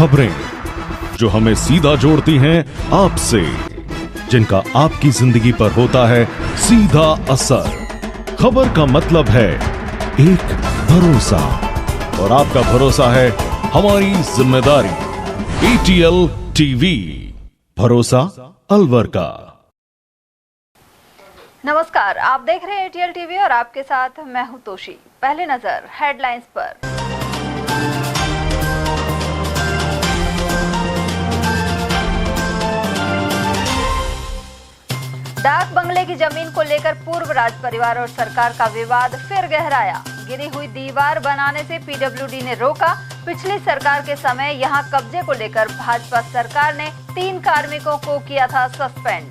खबरें जो हमें सीधा जोड़ती हैं आपसे, जिनका आपकी जिंदगी पर होता है सीधा असर। खबर का मतलब है एक भरोसा, और आपका भरोसा है हमारी जिम्मेदारी। ATL टीवी, भरोसा अलवर का। नमस्कार, आप देख रहे हैं ATL टीवी और आपके साथ मैं हूं तोशी। पहले नजर हेडलाइंस पर। डाक बंगले की जमीन को लेकर पूर्व राज परिवार और सरकार का विवाद फिर गहराया। गिरी हुई दीवार बनाने से PWD ने रोका। पिछली सरकार के समय यहां कब्जे को लेकर भाजपा सरकार ने 3 कार्मिकों को किया था सस्पेंड।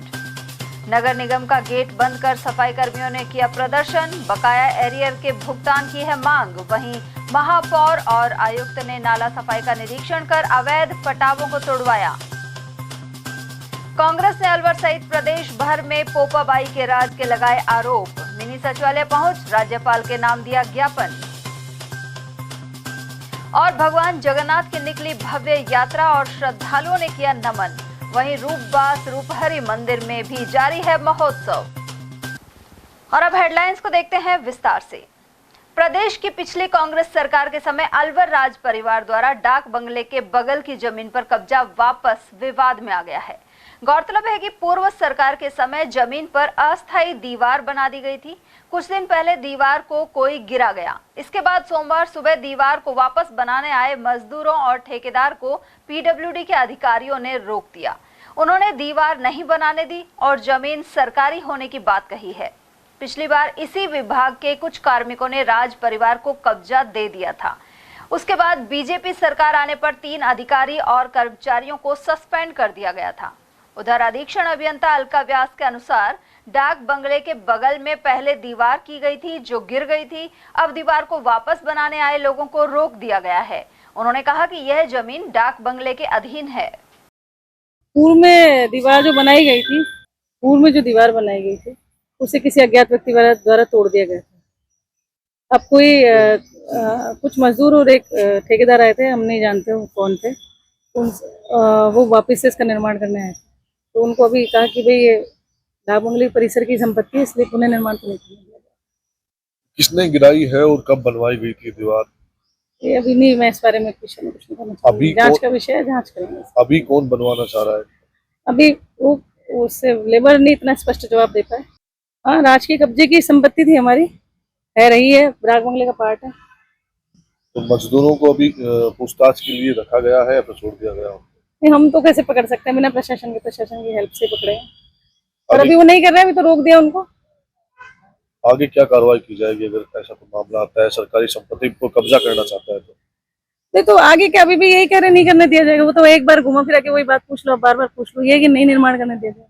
नगर निगम का गेट बंद कर सफाई कर्मियों ने किया प्रदर्शन। बकाया एरियर के भुगतान की है मांग। वहीं महापौर और आयुक्त ने नाला सफाई का निरीक्षण कर अवैध पटावों को तोड़वाया। कांग्रेस ने अलवर सहित प्रदेश भर में पोपाबाई के राज के लगाए आरोप। मिनी सचिवालय पहुंच राज्यपाल के नाम दिया ज्ञापन। और भगवान जगन्नाथ की निकली भव्य यात्रा और श्रद्धालुओं ने किया नमन। वहीं रूपबास रूपहरी मंदिर में भी जारी है महोत्सव। और अब हेडलाइंस को देखते हैं विस्तार से। प्रदेश की पिछली कांग्रेस सरकार के समय अलवर राज परिवार द्वारा डाक बंगले के बगल की जमीन पर कब्जा वापस विवाद में आ गया है। गौरतलब है कि पूर्व सरकार के समय जमीन पर अस्थायी दीवार बना दी गई थी। कुछ दिन पहले दीवार को कोई गिरा गया। इसके बाद सोमवार सुबह दीवार को वापस बनाने आए मजदूरों और ठेकेदार को PWD के अधिकारियों ने रोक दिया। उन्होंने दीवार नहीं बनाने दी और जमीन सरकारी होने की बात कही है। पिछली बार इसी विभाग के कुछ कार्मिकों ने राज परिवार को कब्जा दे दिया था। उसके बाद BJP सरकार आने पर 3 अधिकारी और कर्मचारियों को सस्पेंड कर दिया गया था। उधर अधीक्षण अभियंता अलका व्यास के अनुसार डाक बंगले के बगल में पहले दीवार की गई थी जो गिर गई थी। अब दीवार को वापस बनाने आए लोगों को रोक दिया गया है। उन्होंने कहा कि यह जमीन डाक बंगले के अधीन है। पूर्व में दीवार जो बनाई गई थी, उसे किसी अज्ञात व्यक्ति द्वारा तोड़ दिया गया था। अब कोई कुछ मजदूर और एक ठेकेदार आए थे, हम नहीं जानते वो कौन थे। वो वापस से इसका निर्माण करने आए थे। तो उनको अभी कहा कि भाई ये डाक बंगले परिसर की संपत्ति है, इसलिए पुनः निर्माण को नहीं किया जाएगा। किसने गिराई है और कब बनवाई गई थी दीवार? ये अभी नहीं, मैं इस बारे में कुछ नहीं कहना चाहूँगी। जांच का विषय है, जांच करेंगे। अभी कौन बनवाना चाह रहा है? अभी उससे लेबर नहीं इतना स्पष्ट जवाब दे पाए। हाँ, राज के कब्जे की संपत्ति थी हमारी, है रही है, डाक बंगले का पार्ट है। तो मजदूरों को अभी पूछताछ के लिए रखा गया है या फिर छोड़ दिया गया? हम तो कैसे पकड़ सकते हैं बिना प्रशासन की हेल्प से पकड़े। और अभी वो नहीं कर रहे हैं, अभी तो रोक दिया उनको। आगे क्या कार्रवाई की जाएगी अगर ऐसा कोई मामला आता है, सरकारी संपत्ति को कब्जा करना चाहता है तो? नहीं तो आगे क्या, अभी भी यही कह रहे नहीं करने दिया जाएगा। वो तो एक बार घुमा फिरा के वही बात पूछ लो, बार बार पूछ लो, ये कि नहीं निर्माण करने दिया जाएगा।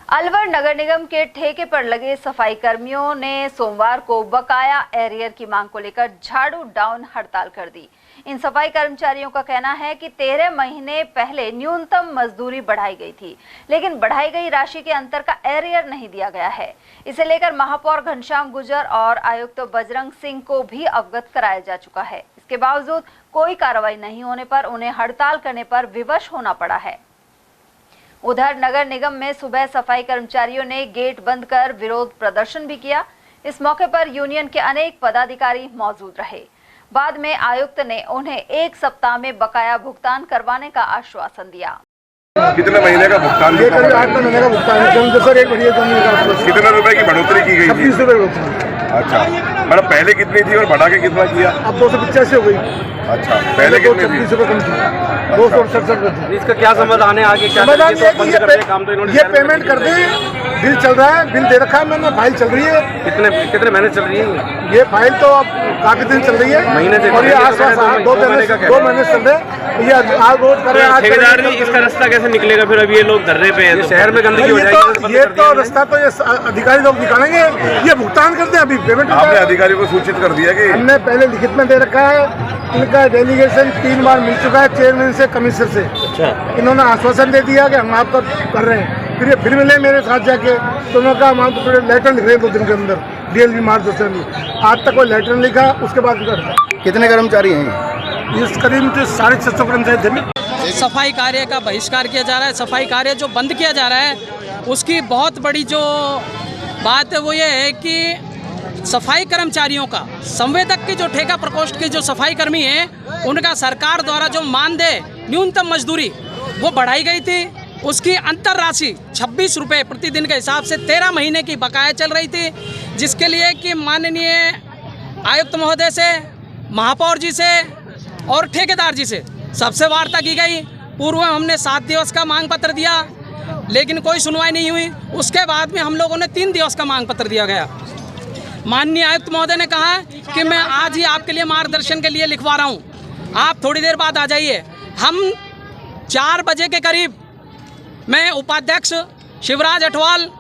अलवर नगर निगम के ठेके पर लगे सफाई कर्मियों ने सोमवार को बकाया एरियर की मांग को लेकर झाड़ू डाउन हड़ताल कर दी। इन सफाई कर्मचारियों का कहना है कि 13 महीने पहले न्यूनतम मजदूरी बढ़ाई गई थी, लेकिन बढ़ाई गई राशि के अंतर का एरियर नहीं दिया गया है। इसे लेकर महापौर घनश्याम गुर्जर और आयुक्त बजरंग सिंह को भी अवगत कराया जा चुका है। इसके बावजूद कोई कार्रवाई नहीं होने पर उन्हें हड़ताल करने पर विवश होना पड़ा है। उधर नगर निगम में सुबह सफाई कर्मचारियों ने गेट बंद कर विरोध प्रदर्शन भी किया। इस मौके पर यूनियन के अनेक पदाधिकारी मौजूद रहे। बाद में आयुक्त ने उन्हें 1 सप्ताह में बकाया भुगतान करवाने का आश्वासन दिया। कितने महीने का भुगतान? 8 महीने का भुगतान सर। एक बढ़िया कितने रुपए की बढ़ोतरी की गई? 26 रुपए। अच्छा मैडम, पहले कितनी थी और बढ़ा के कितना किया? अब 285 हो गई। अच्छा, पहले कितनी थी? 26 रुपए कम थी, 267 रुपए। इसका क्या समाधान है आगे? क्या समाधान ये पेमेंट कर दें। बिल चल रहा है, बिल दे रखा है मैंने, फाइल चल रही है। कितने महीने चल रही है ये फाइल? तो अब काफी दिन चल रही है, महीने से। और ये आसपास 2 महीने चल रहे हैं। ये आज रोज कर रहे हैं। ठेकेदार जी, इसका रास्ता कैसे निकलेगा फिर? अब ये लोग धरने पे हैं, शहर में गंदगी हो जाएगी। ये तो रास्ता तो ये अधिकारी लोग निकालेंगे। ये भुगतान करते हैं, अभी पेमेंट आपने अधिकारी को सूचित कर दिया कि? हमने पहले लिखित में दे रखा है। इनका डेलीगेशन 3 बार मिल चुका है, चेयरमैन से, कमिश्नर से। अच्छा, इन्होंने आश्वासन दे दिया कि हम आपका कर रहे हैं। फिर ये फिर मिले मेरे साथ जाके, तो उन्होंने कहा हम तो लेटर लिख रहे हैं 2 दिन के अंदर, DLV मार्च 2 में। आज तक कोई लेटर लिखा, उसके बाद कितने कर्मचारी हैं? इस करीब 650 कर्मचारी थे। सफाई कार्य का बहिष्कार किया जा रहा है। सफाई कार्य जो बंद किया जा रहा है उसकी बहुत बड़ी जो बात है वो ये है कि सफाई कर्मचारियों का संवेदक के जो ठेका प्रकोष्ठ के जो सफाई कर्मी हैं उनका सरकार द्वारा जो मानदेय न्यूनतम मजदूरी वो बढ़ाई गई थी, उसकी अंतर राशि 26 रुपये प्रतिदिन के हिसाब से 13 महीने की बकाया चल रही थी, जिसके लिए कि माननीय आयुक्त महोदय से, महापौर जी से और ठेकेदार जी से सबसे वार्ता की गई। पूर्व में हमने 7 दिवस का मांग पत्र दिया लेकिन कोई सुनवाई नहीं हुई। उसके बाद में हम लोगों ने 3 दिवस का मांग पत्र दिया गया। माननीय आयुक्त महोदय ने कहा कि मैं आज ही आपके लिए मार्गदर्शन के लिए लिखवा रहा हूँ, आप थोड़ी देर बाद आ जाइए। हम 4 बजे के करीब मैं उपाध्यक्ष शिवराज अठवाल,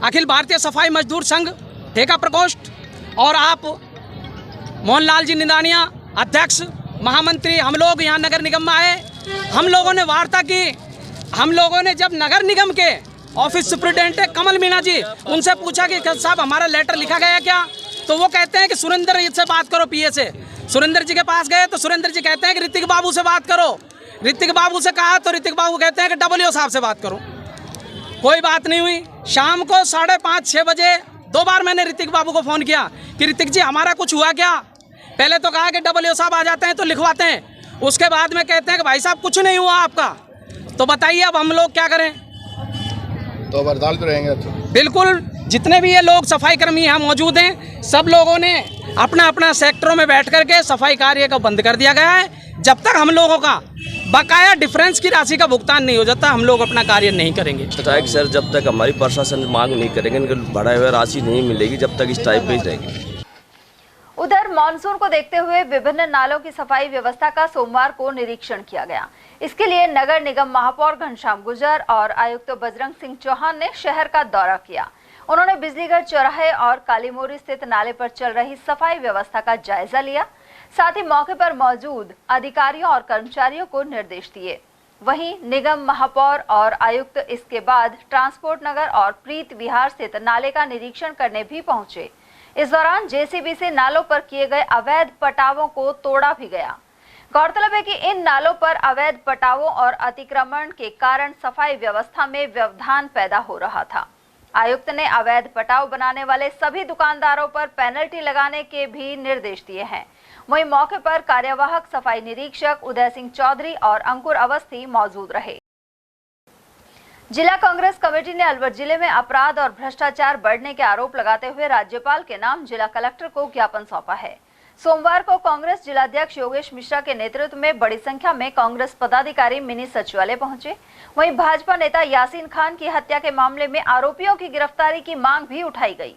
अखिल भारतीय सफाई मजदूर संघ ठेका प्रकोष्ठ और आप मोहनलाल जी निदानिया अध्यक्ष महामंत्री, हम लोग यहाँ नगर निगम में आए। हम लोगों ने वार्ता की। हम लोगों ने जब नगर निगम के ऑफिस सुप्रिटेंडेंट कमल मीणा जी, उनसे पूछा कि साहब हमारा लेटर लिखा गया क्या, तो वो कहते हैं कि सुरेंद्र जी से बात करो, पीए से। सुरेंद्र जी के पास गए तो सुरेंद्र जी कहते हैं कि ऋतिक बाबू से बात करो। ऋतिक बाबू से कहा तो ऋतिक बाबू कहते हैं कि डब्ल्यू साहब से बात करो। कोई बात नहीं हुई। शाम को 5:30-6 बजे 2 बार मैंने ऋतिक बाबू को फ़ोन किया कि ऋतिक जी हमारा कुछ हुआ क्या। पहले तो कहा कि डब्ल्यू साहब आ जाते हैं तो लिखवाते हैं, उसके बाद में कहते हैं कि भाई साहब कुछ नहीं हुआ आपका। तो बताइए अब हम लोग क्या करें। तो अब हड़ताल पे रहेंगे तो बिल्कुल, जितने भी ये लोग सफाई कर्मी यहाँ मौजूद हैं सब लोगों ने अपना अपना सेक्टरों में बैठ करके सफाई कार्य को बंद कर दिया गया है। जब तक हम लोगों का बकाया डिफरेंस की राशि का भुगतान नहीं हो जाता हम लोग अपना कार्य नहीं करेंगे। स्ट्राइक सर जब तक हमारी प्रशासन मांग नहीं करेंगे, इनको बढ़ाए हुए राशि नहीं मिलेगी, जब तक स्ट्राइक पे ही रहेगी। उधर मानसून को देखते हुए विभिन्न नालों की सफाई व्यवस्था का सोमवार को निरीक्षण किया गया। इसके लिए नगर निगम महापौर घनश्याम गुर्जर और आयुक्त बजरंग सिंह चौहान ने शहर का दौरा किया। उन्होंने बिजलीघर चौराहे और कालीमोरी स्थित नाले पर चल रही सफाई व्यवस्था का जायजा लिया। साथ ही मौके पर मौजूद अधिकारियों और कर्मचारियों को निर्देश दिए। वहीं निगम महापौर और आयुक्त इसके बाद ट्रांसपोर्ट नगर और प्रीत विहार स्थित नाले का निरीक्षण करने भी पहुंचे। इस दौरान जेसीबी से नालों पर किए गए अवैध पटावों को तोड़ा भी गया। गौरतलब है कि इन नालों पर अवैध पटावों और अतिक्रमण के कारण सफाई व्यवस्था में व्यवधान पैदा हो रहा था। आयुक्त ने अवैध पटाव बनाने वाले सभी दुकानदारों पर पेनल्टी लगाने के भी निर्देश दिए हैं। वहीं मौके पर कार्यवाहक सफाई निरीक्षक उदय सिंह चौधरी और अंकुर अवस्थी मौजूद रहे। जिला कांग्रेस कमेटी ने अलवर जिले में अपराध और भ्रष्टाचार बढ़ने के आरोप लगाते हुए राज्यपाल के नाम जिला कलेक्टर को ज्ञापन सौंपा है। सोमवार को कांग्रेस जिलाध्यक्ष योगेश मिश्रा के नेतृत्व में बड़ी संख्या में कांग्रेस पदाधिकारी मिनी सचिवालय पहुंचे। वहीं भाजपा नेता यासीन खान की हत्या के मामले में आरोपियों की गिरफ्तारी की मांग भी उठाई गई।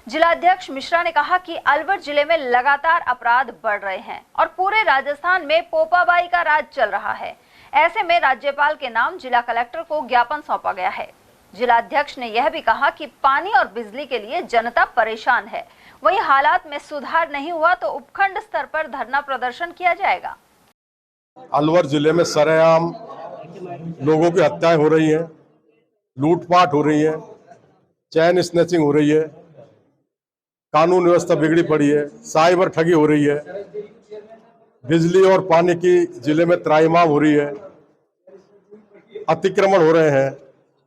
जिलाध्यक्ष मिश्रा ने कहा कि अलवर जिले में लगातार अपराध बढ़ रहे हैं और पूरे राजस्थान में पोपाबाई का राज चल रहा है। ऐसे में राज्यपाल के नाम जिला कलेक्टर को ज्ञापन सौंपा गया है। जिलाध्यक्ष ने यह भी कहा कि पानी और बिजली के लिए जनता परेशान है। वहीं हालात में सुधार नहीं हुआ तो उपखंड स्तर पर धरना प्रदर्शन किया जाएगा। अलवर जिले में सरेआम लोगों की हत्याएं हो रही हैं, लूटपाट हो रही है, चैन स्नैचिंग हो रही है, कानून व्यवस्था बिगड़ी पड़ी है, साइबर ठगी हो रही है, बिजली और पानी की जिले में त्राहिमाम हो रही है, अतिक्रमण हो रहे हैं,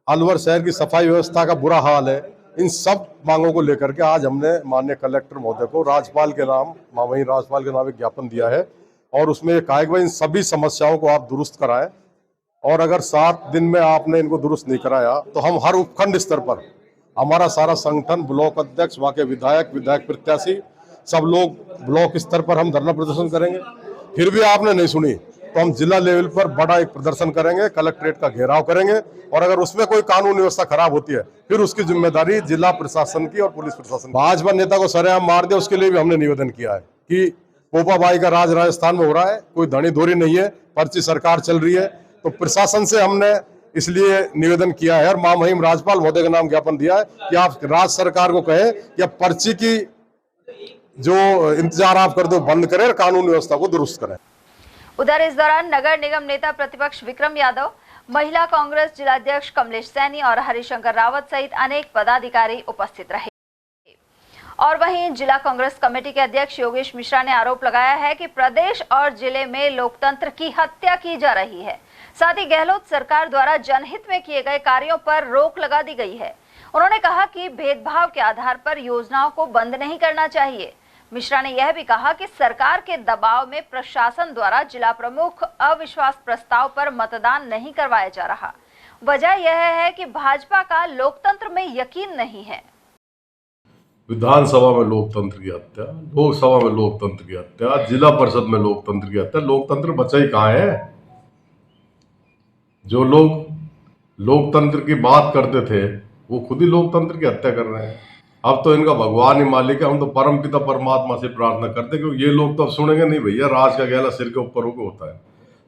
अलवर शहर की सफाई व्यवस्था का बुरा हाल है। इन सब मांगों को लेकर के आज हमने माननीय कलेक्टर महोदय को राज्यपाल के नाम वहीं राज्यपाल के नाम एक ज्ञापन दिया है और उसमें कहा है कि इन सभी समस्याओं को आप दुरुस्त कराएं और अगर 7 दिन में आपने इनको दुरुस्त नहीं कराया तो हम हर उपखंड स्तर पर हमारा सारा संगठन, ब्लॉक अध्यक्ष, वहाँ के विधायक प्रत्याशी सब लोग ब्लॉक स्तर पर हम धरना प्रदर्शन करेंगे। फिर भी आपने नहीं सुनी तो हम जिला लेवल पर बड़ा एक प्रदर्शन करेंगे, कलेक्ट्रेट का घेराव करेंगे और अगर उसमें कोई कानून व्यवस्था खराब होती है फिर उसकी जिम्मेदारी जिला प्रशासन की और पुलिस प्रशासन। भाजपा नेता को सरेआम मार दिया, उसके लिए भी हमने निवेदन किया है कि पोपाबाई का राज राजस्थान में हो रहा है, कोई धनी धोरी नहीं है, पर्ची सरकार चल रही है। तो प्रशासन से हमने इसलिए निवेदन किया है और महामहिम राज्यपाल महोदय के नाम ज्ञापन दिया है कि आप राज्य सरकार को कहें कि आप पर्ची की जो इंतजार आप कर दो बंद करें और कानून व्यवस्था को दुरुस्त करें। उधर इस दौरान नगर निगम नेता प्रतिपक्ष विक्रम यादव, महिला कांग्रेस जिलाध्यक्ष कमलेश सैनी और हरिशंकर रावत सहित अनेक पदाधिकारी उपस्थित रहे। और वहीं जिला कांग्रेस कमेटी के अध्यक्ष योगेश मिश्रा ने आरोप लगाया है कि प्रदेश और जिले में लोकतंत्र की हत्या की जा रही है। साथ ही गहलोत सरकार द्वारा जनहित में किए गए कार्यों पर रोक लगा दी गई है। उन्होंने कहा कि भेदभाव के आधार पर योजनाओं को बंद नहीं करना चाहिए। मिश्रा ने यह भी कहा कि सरकार के दबाव में प्रशासन द्वारा जिला प्रमुख अविश्वास प्रस्ताव पर मतदान नहीं करवाया जा रहा। वजह यह है कि भाजपा का लोकतंत्र में यकीन नहीं है। विधानसभा में लोकतंत्र की हत्या, लोकसभा में लोकतंत्र की हत्या, जिला परिषद में लोकतंत्र की हत्या, लोकतंत्र बचा ही कहाँ है? जो लोग लोकतंत्र की बात करते थे वो खुद ही लोकतंत्र की हत्या कर रहे हैं। अब तो इनका भगवान ही मालिक है। हम तो परमपिता परमात्मा से प्रार्थना करते हैं, क्योंकि ये लोग तो अब सुनेंगे नहीं भैया, राज का गहला सिर के ऊपर होता है।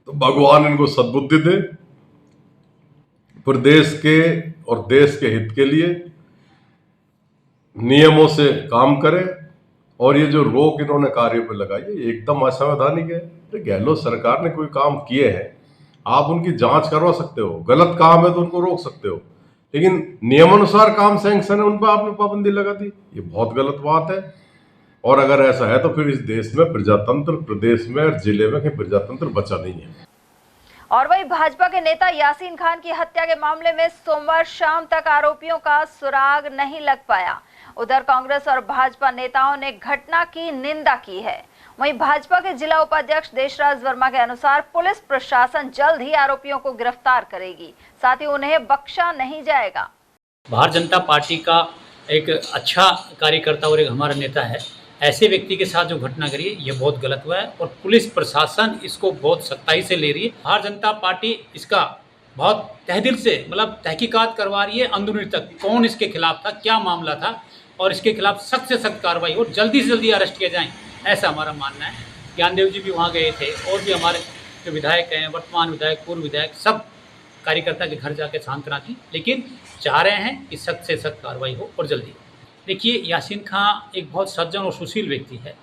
तो भगवान इनको सद्बुद्धि दे, प्रदेश के और देश के हित के लिए नियमों से काम करें। और ये जो रोक इन्होंने कार्य पर लगाई है एकदम असंवैधानिक है। तो गहलोत सरकार ने कोई काम किए हैं, आप उनकी जांच करवा सकते हो। गलत काम है तो उनको रोक सकते हो, लेकिन नियमानुसार काम सैंक्शन है उन पर आपने पाबंदी लगा दी, ये बहुत गलत बात है। और अगर ऐसा है तो फिर इस देश में प्रजातंत्र, प्रदेश में और जिले में प्रजातंत्र बचा नहीं है। और वही भाजपा के नेता यासीन खान की हत्या के मामले में सोमवार शाम तक आरोपियों का सुराग नहीं लग पाया। उधर कांग्रेस और भाजपा नेताओं ने घटना की निंदा की है। वहीं भाजपा के जिला उपाध्यक्ष देशराज वर्मा के अनुसार पुलिस प्रशासन जल्द ही आरोपियों को गिरफ्तार करेगी, साथ ही उन्हें बख्शा नहीं जाएगा। भारतीय जनता पार्टी का एक अच्छा कार्यकर्ता और एक हमारा नेता है, ऐसे व्यक्ति के साथ जो घटना करी है ये बहुत गलत हुआ है और पुलिस प्रशासन इसको बहुत सख्ताई से ले रही है। भारतीय जनता पार्टी इसका बहुत तहदिल से मतलब तहकीकात करवा रही है, अंदरूनी तक कौन इसके खिलाफ था, क्या मामला था, और इसके खिलाफ सख्त से सख्त कार्रवाई हो, जल्दी से जल्दी अरेस्ट किए जाएं, ऐसा हमारा मानना है। ज्ञानदेव जी भी वहाँ गए थे और भी हमारे जो विधायक हैं, वर्तमान विधायक, पूर्व विधायक, सब कार्यकर्ता के घर जाके सांत्वना की, लेकिन चाह रहे हैं कि सख्त से सख्त कार्रवाई हो और जल्दी। देखिए, यासीन खां एक बहुत सज्जन और सुशील व्यक्ति है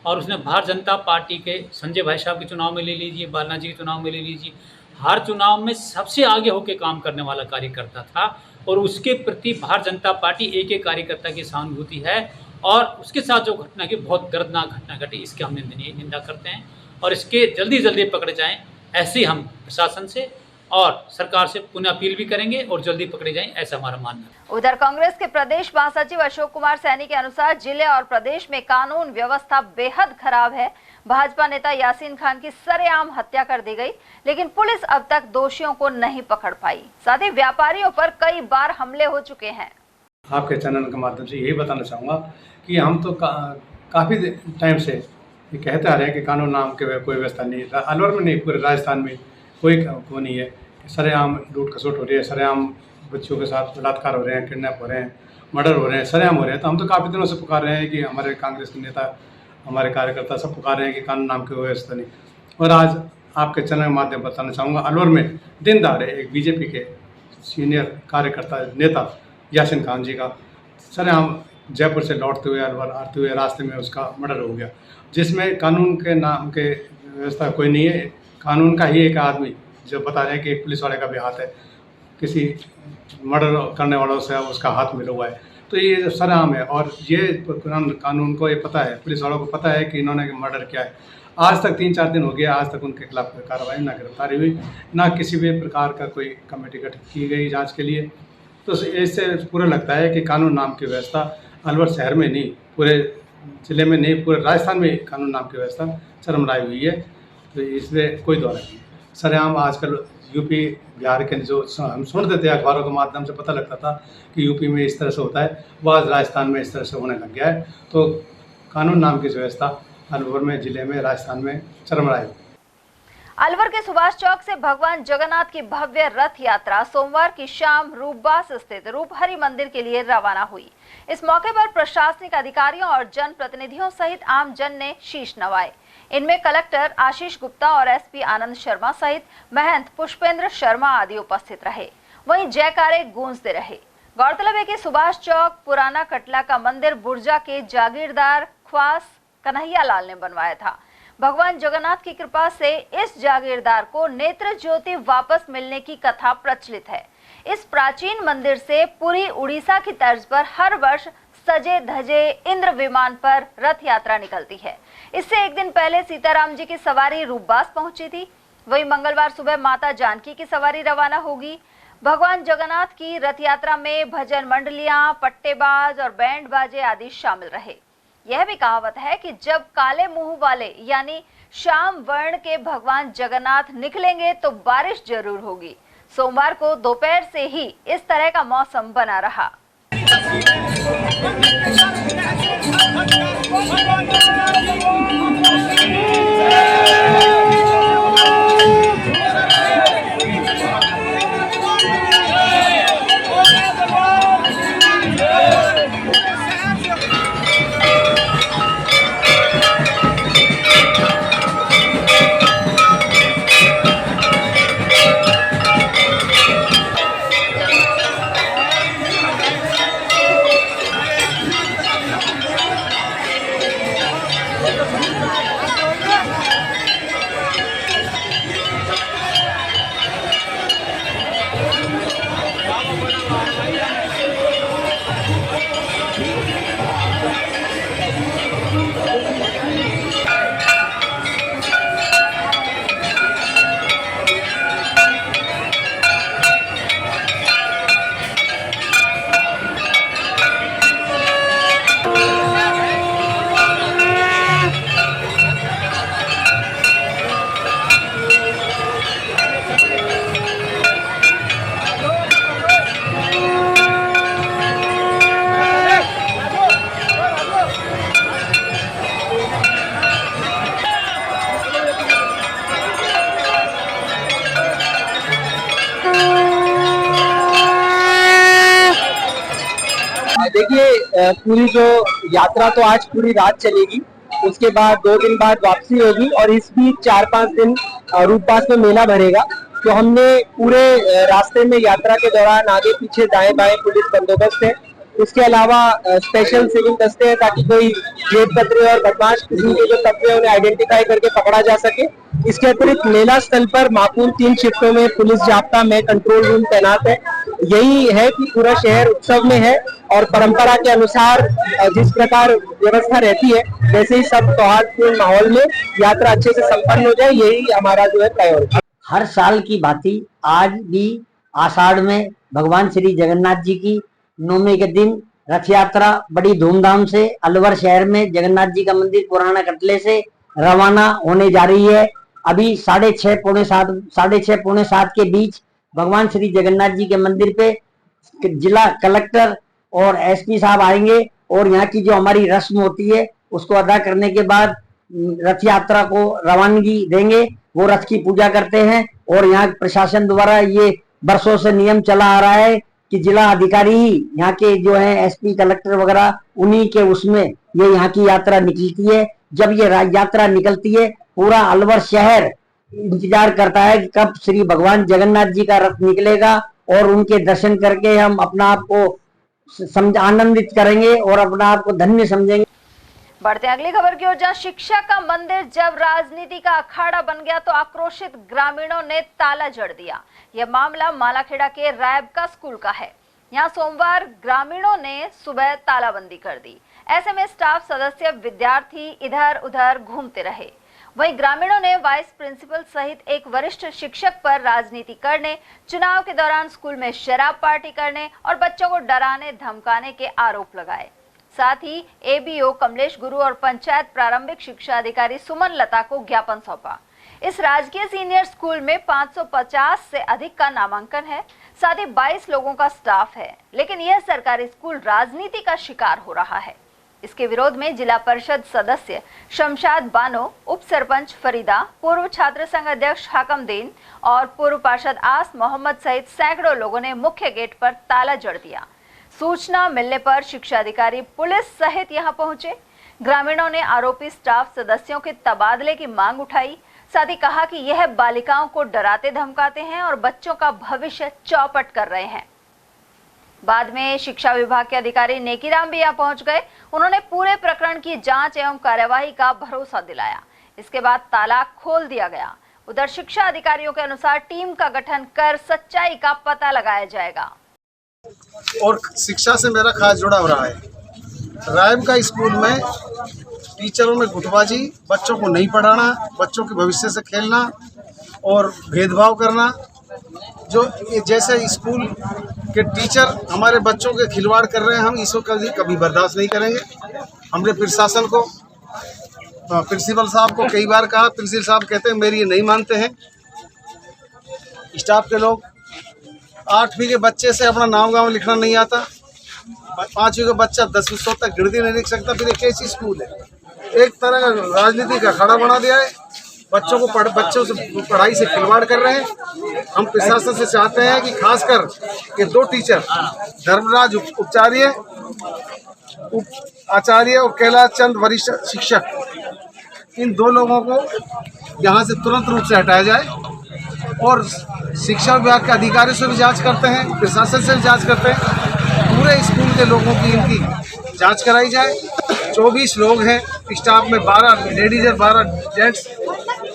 और उसने भारतीय जनता पार्टी के संजय भाई साहब के चुनाव में ले लीजिए, बालना जी के चुनाव में ले लीजिए, हर चुनाव में सबसे आगे होकर काम करने वाला कार्यकर्ता था और उसके प्रति भारतीय जनता पार्टी एक एक कार्यकर्ता की सहानुभूति है। और उसके साथ जो घटना की बहुत दर्दनाक घटना घटी, इसके हम निंदा करते हैं और इसके जल्दी जल्दी पकड़े जाएं, ऐसे हम प्रशासन से और सरकार से पुनः अपील भी करेंगे और जल्दी पकड़े जाएं, ऐसा हमारा मानना है। उधर कांग्रेस के प्रदेश महासचिव अशोक कुमार सैनी के अनुसार जिले और प्रदेश में कानून व्यवस्था बेहद खराब है। भाजपा नेता यासीन खान की सरेआम हत्या कर दी गई, लेकिन पुलिस अब तक दोषियों को नहीं पकड़ पाई। साथ ही व्यापारियों पर कई बार हमले हो चुके हैं। आपके चैनल के माध्यम से यही बताना चाहूँगा कि हम तो काफ़ी टाइम से ये कहते आ रहे हैं कि कानून नाम के कोई व्यवस्था नहीं है। अलवर में नहीं, पूरे राजस्थान में कोई वो नहीं है। सरेआम लूट खसोट हो रही है, सरेआम बच्चों के साथ बलात्कार हो रहे हैं, किडनैप हो रहे हैं, मर्डर हो रहे हैं, सरेआम हो रहे हैं। तो हम तो काफ़ी दिनों से पुकार रहे हैं कि हमारे कांग्रेस के नेता, हमारे कार्यकर्ता सब पुकार रहे हैं कि कानून नाम की व्यवस्था नहीं। और आज आपके चैनल के माध्यम बताना चाहूँगा, अलवर में दिन दहाड़े एक बीजेपी के सीनियर कार्यकर्ता नेता यासीन खान जी का सरेआम जयपुर से लौटते हुए अलवर आते हुए रास्ते में उसका मर्डर हो गया, जिसमें कानून के नाम के व्यवस्था कोई नहीं है। कानून का ही एक आदमी जो बता रहे हैं कि एक पुलिस वाले का भी हाथ है, किसी मर्डर करने वालों से उसका हाथ मिला हुआ है। तो ये सरेआम है और ये कानून को ये पता है, पुलिस वालों को पता है कि इन्होंने मर्डर किया है। आज तक 3-4 दिन हो गया, आज तक उनके खिलाफ कोई कार्रवाई ना गिरफ्तारी हुई, ना किसी भी प्रकार का कोई कमेटी गठित की गई जांच के लिए। तो इससे पूरा लगता है कि कानून नाम की व्यवस्था अलवर शहर में नहीं, पूरे ज़िले में नहीं, पूरे राजस्थान में कानून नाम की व्यवस्था चरमराई हुई है। तो इसमें कोई दौर नहीं। सरेआम आजकल यूपी बिहार के जो हम सुनते थे अखबारों के माध्यम से पता लगता था कि यूपी में इस तरह से होता है, वो आज राजस्थान में इस तरह से होने लग गया है। तो कानून नाम की व्यवस्था अलवर में, जिले में, राजस्थान में चरमराई। अलवर के सुभाष चौक से भगवान जगन्नाथ की भव्य रथ यात्रा सोमवार की शाम रूपबास स्थित रूपहरि मंदिर के लिए रवाना हुई। इस मौके पर प्रशासनिक अधिकारियों और जनप्रतिनिधियों सहित आम जन ने शीश नवाए। इनमें कलेक्टर आशीष गुप्ता और एसपी आनंद शर्मा सहित महंत पुष्पेंद्र शर्मा आदि उपस्थित रहे। वहीं जयकारे गूंजते रहे। गौरतलब है कि सुभाष चौक पुराना कटला का मंदिर बुर्जा के जागीरदार ख्वास कन्हैया लाल ने बनवाया था। भगवान जगन्नाथ की कृपा से इस जागीरदार को नेत्र ज्योति वापस मिलने की कथा प्रचलित है। इस प्राचीन मंदिर से पुरी उड़ीसा की तर्ज पर हर वर्ष सजे धजे इंद्र विमान पर रथ यात्रा निकलती है। इससे एक दिन पहले सीताराम जी की सवारी रूपबास पहुंची थी। वहीं मंगलवार सुबह माता जानकी की सवारी रवाना होगी। भगवान जगन्नाथ की रथ यात्रा में भजन मंडलियां, पट्टेबाज और बैंड बाजे आदि शामिल रहे। यह भी कहावत है कि जब काले मुंह वाले यानी श्याम वर्ण के भगवान जगन्नाथ निकलेंगे तो बारिश जरूर होगी। सोमवार को दोपहर से ही इस तरह का मौसम बना रहा। देखिए, पूरी जो यात्रा तो आज पूरी रात चलेगी, उसके बाद 2 दिन बाद वापसी होगी और इस बीच 4-5 दिन रूपबास में मेला भरेगा। तो हमने पूरे रास्ते में यात्रा के दौरान आगे पीछे दाएं बाएं पुलिस बंदोबस्त है। इसके अलावा स्पेशल सिविल दस्ते हैं ताकि कोई जेब कतरे और बदमाश किस्म के जो तत्व है उन्हें आइडेंटिफाई करके पकड़ा जा सके। इसके अतिरिक्त मेला स्थल पर माकूल 3 शिफ्टों में पुलिस जाब्ता में कंट्रोल रूम तैनात है। यही है कि पूरा शहर उत्सव में है और परंपरा के अनुसार जिस प्रकार व्यवस्था रहती है वैसे ही सब सौहार्दपूर्ण माहौल में यात्रा अच्छे से संपन्न हो जाए, यही हमारा जो है प्रायोरिटी। हर साल की भांति आज भी आषाढ़ में भगवान श्री जगन्नाथ जी की नवमी के दिन रथ यात्रा बड़ी धूमधाम से अलवर शहर में जगन्नाथ जी का मंदिर पुराना कटले से रवाना होने जा रही है। अभी 6:30 पौने 7 के बीच भगवान श्री जगन्नाथ जी के मंदिर पे जिला कलेक्टर और एसपी साहब आएंगे और यहाँ की जो हमारी रस्म होती है उसको अदा करने के बाद रथ यात्रा को रवानगी देंगे। वो रथ की पूजा करते हैं और यहाँ प्रशासन द्वारा ये बरसों से नियम चला आ रहा है कि जिला अधिकारी ही यहाँ के जो है एसपी कलेक्टर वगैरह उन्हीं के उसमें ये यहाँ की यात्रा निकलती है। जब ये यात्रा निकलती है पूरा अलवर शहर इंतजार करता है कि कब श्री भगवान जगन्नाथ जी का रथ निकलेगा और उनके दर्शन करके हम अपना आप को आनंदित करेंगे और अपना आप को धन्य समझेंगे। बढ़ते अगली खबर की ओर, जहां शिक्षा का मंदिर जब राजनीति का अखाड़ा बन गया तो आक्रोशित ग्रामीणों ने ताला जड़ दिया। यह मामला मालाखेड़ा के रायबका स्कूल का है। यहां सोमवार ग्रामीणों ने सुबह तालाबंदी कर दी। ऐसे में स्टाफ सदस्य विद्यार्थी इधर उधर घूमते रहे। वहीं ग्रामीणों ने वाइस प्रिंसिपल सहित एक वरिष्ठ शिक्षक पर राजनीति करने, चुनाव के दौरान स्कूल में शराब पार्टी करने और बच्चों को डराने धमकाने के आरोप लगाए। साथ ही एबीओ कमलेश गुरु और पंचायत प्रारंभिक शिक्षा अधिकारी सुमन लता को ज्ञापन सौंपा। इस राजकीय सीनियर स्कूल में 550 से अधिक का नामांकन है, साथ ही 22 लोगों का स्टाफ है, लेकिन यह सरकारी स्कूल राजनीति का शिकार हो रहा है। इसके विरोध में जिला परिषद सदस्य शमशाद बानो, उप सरपंच फरीदा, पूर्व छात्र संघ अध्यक्ष हाकमदीन और पूर्व पार्षद आस मोहम्मद सहित सैकड़ों लोगों ने मुख्य गेट पर ताला जड़ दिया। सूचना मिलने पर शिक्षा अधिकारी पुलिस सहित यहां पहुंचे। ग्रामीणों ने आरोपी स्टाफ सदस्यों के तबादले की मांग उठाई। साथ ही कहा कि यह बालिकाओं को डराते धमकाते हैं और बच्चों का भविष्य चौपट कर रहे हैं। बाद में शिक्षा विभाग के अधिकारी नेकीराम भी यहां पहुंच गए। उन्होंने पूरे प्रकरण की जांच एवं कार्यवाही का भरोसा दिलाया। इसके बाद ताला खोल दिया गया। उधर शिक्षा अधिकारियों के अनुसार टीम का गठन कर सच्चाई का पता लगाया जाएगा। और शिक्षा से मेरा खास जुड़ाव रहा है। रायब का स्कूल में टीचरों में गुटबाजी, बच्चों को नहीं पढ़ाना, बच्चों के भविष्य से खेलना और भेदभाव करना, जो जैसे स्कूल के टीचर हमारे बच्चों के खिलवाड़ कर रहे हैं, हम इसको कभी बर्दाश्त नहीं करेंगे। हमने प्रशासन को, प्रिंसिपल साहब को कई बार कहा, प्रिंसिपल साहब कहते हैं मेरी ये नहीं मानते हैं। स्टाफ के लोग 8वीं के बच्चे से अपना नाम गाँव लिखना नहीं आता, 5वीं का बच्चा 10वीं तक गिनती नहीं लिख सकता, फिर एक कैसी स्कूल है? एक तरह का राजनीति का खड़ा बना दिया है। बच्चों से पढ़ाई से खिलवाड़ कर रहे हैं। हम प्रशासन से चाहते हैं कि खासकर ये 2 टीचर धर्मराज आचार्य और कैलाश चंद वरिष्ठ शिक्षक, इन 2 लोगों को यहाँ से तुरंत रूप से हटाया जाए और शिक्षा विभाग के अधिकारियों से भी जांच करते हैं, प्रशासन से भी जांच करते हैं, पूरे स्कूल के लोगों की इनकी जांच कराई जाए। 24 लोग हैं स्टाफ में, 12 लेडीज और 12 जेंट्स,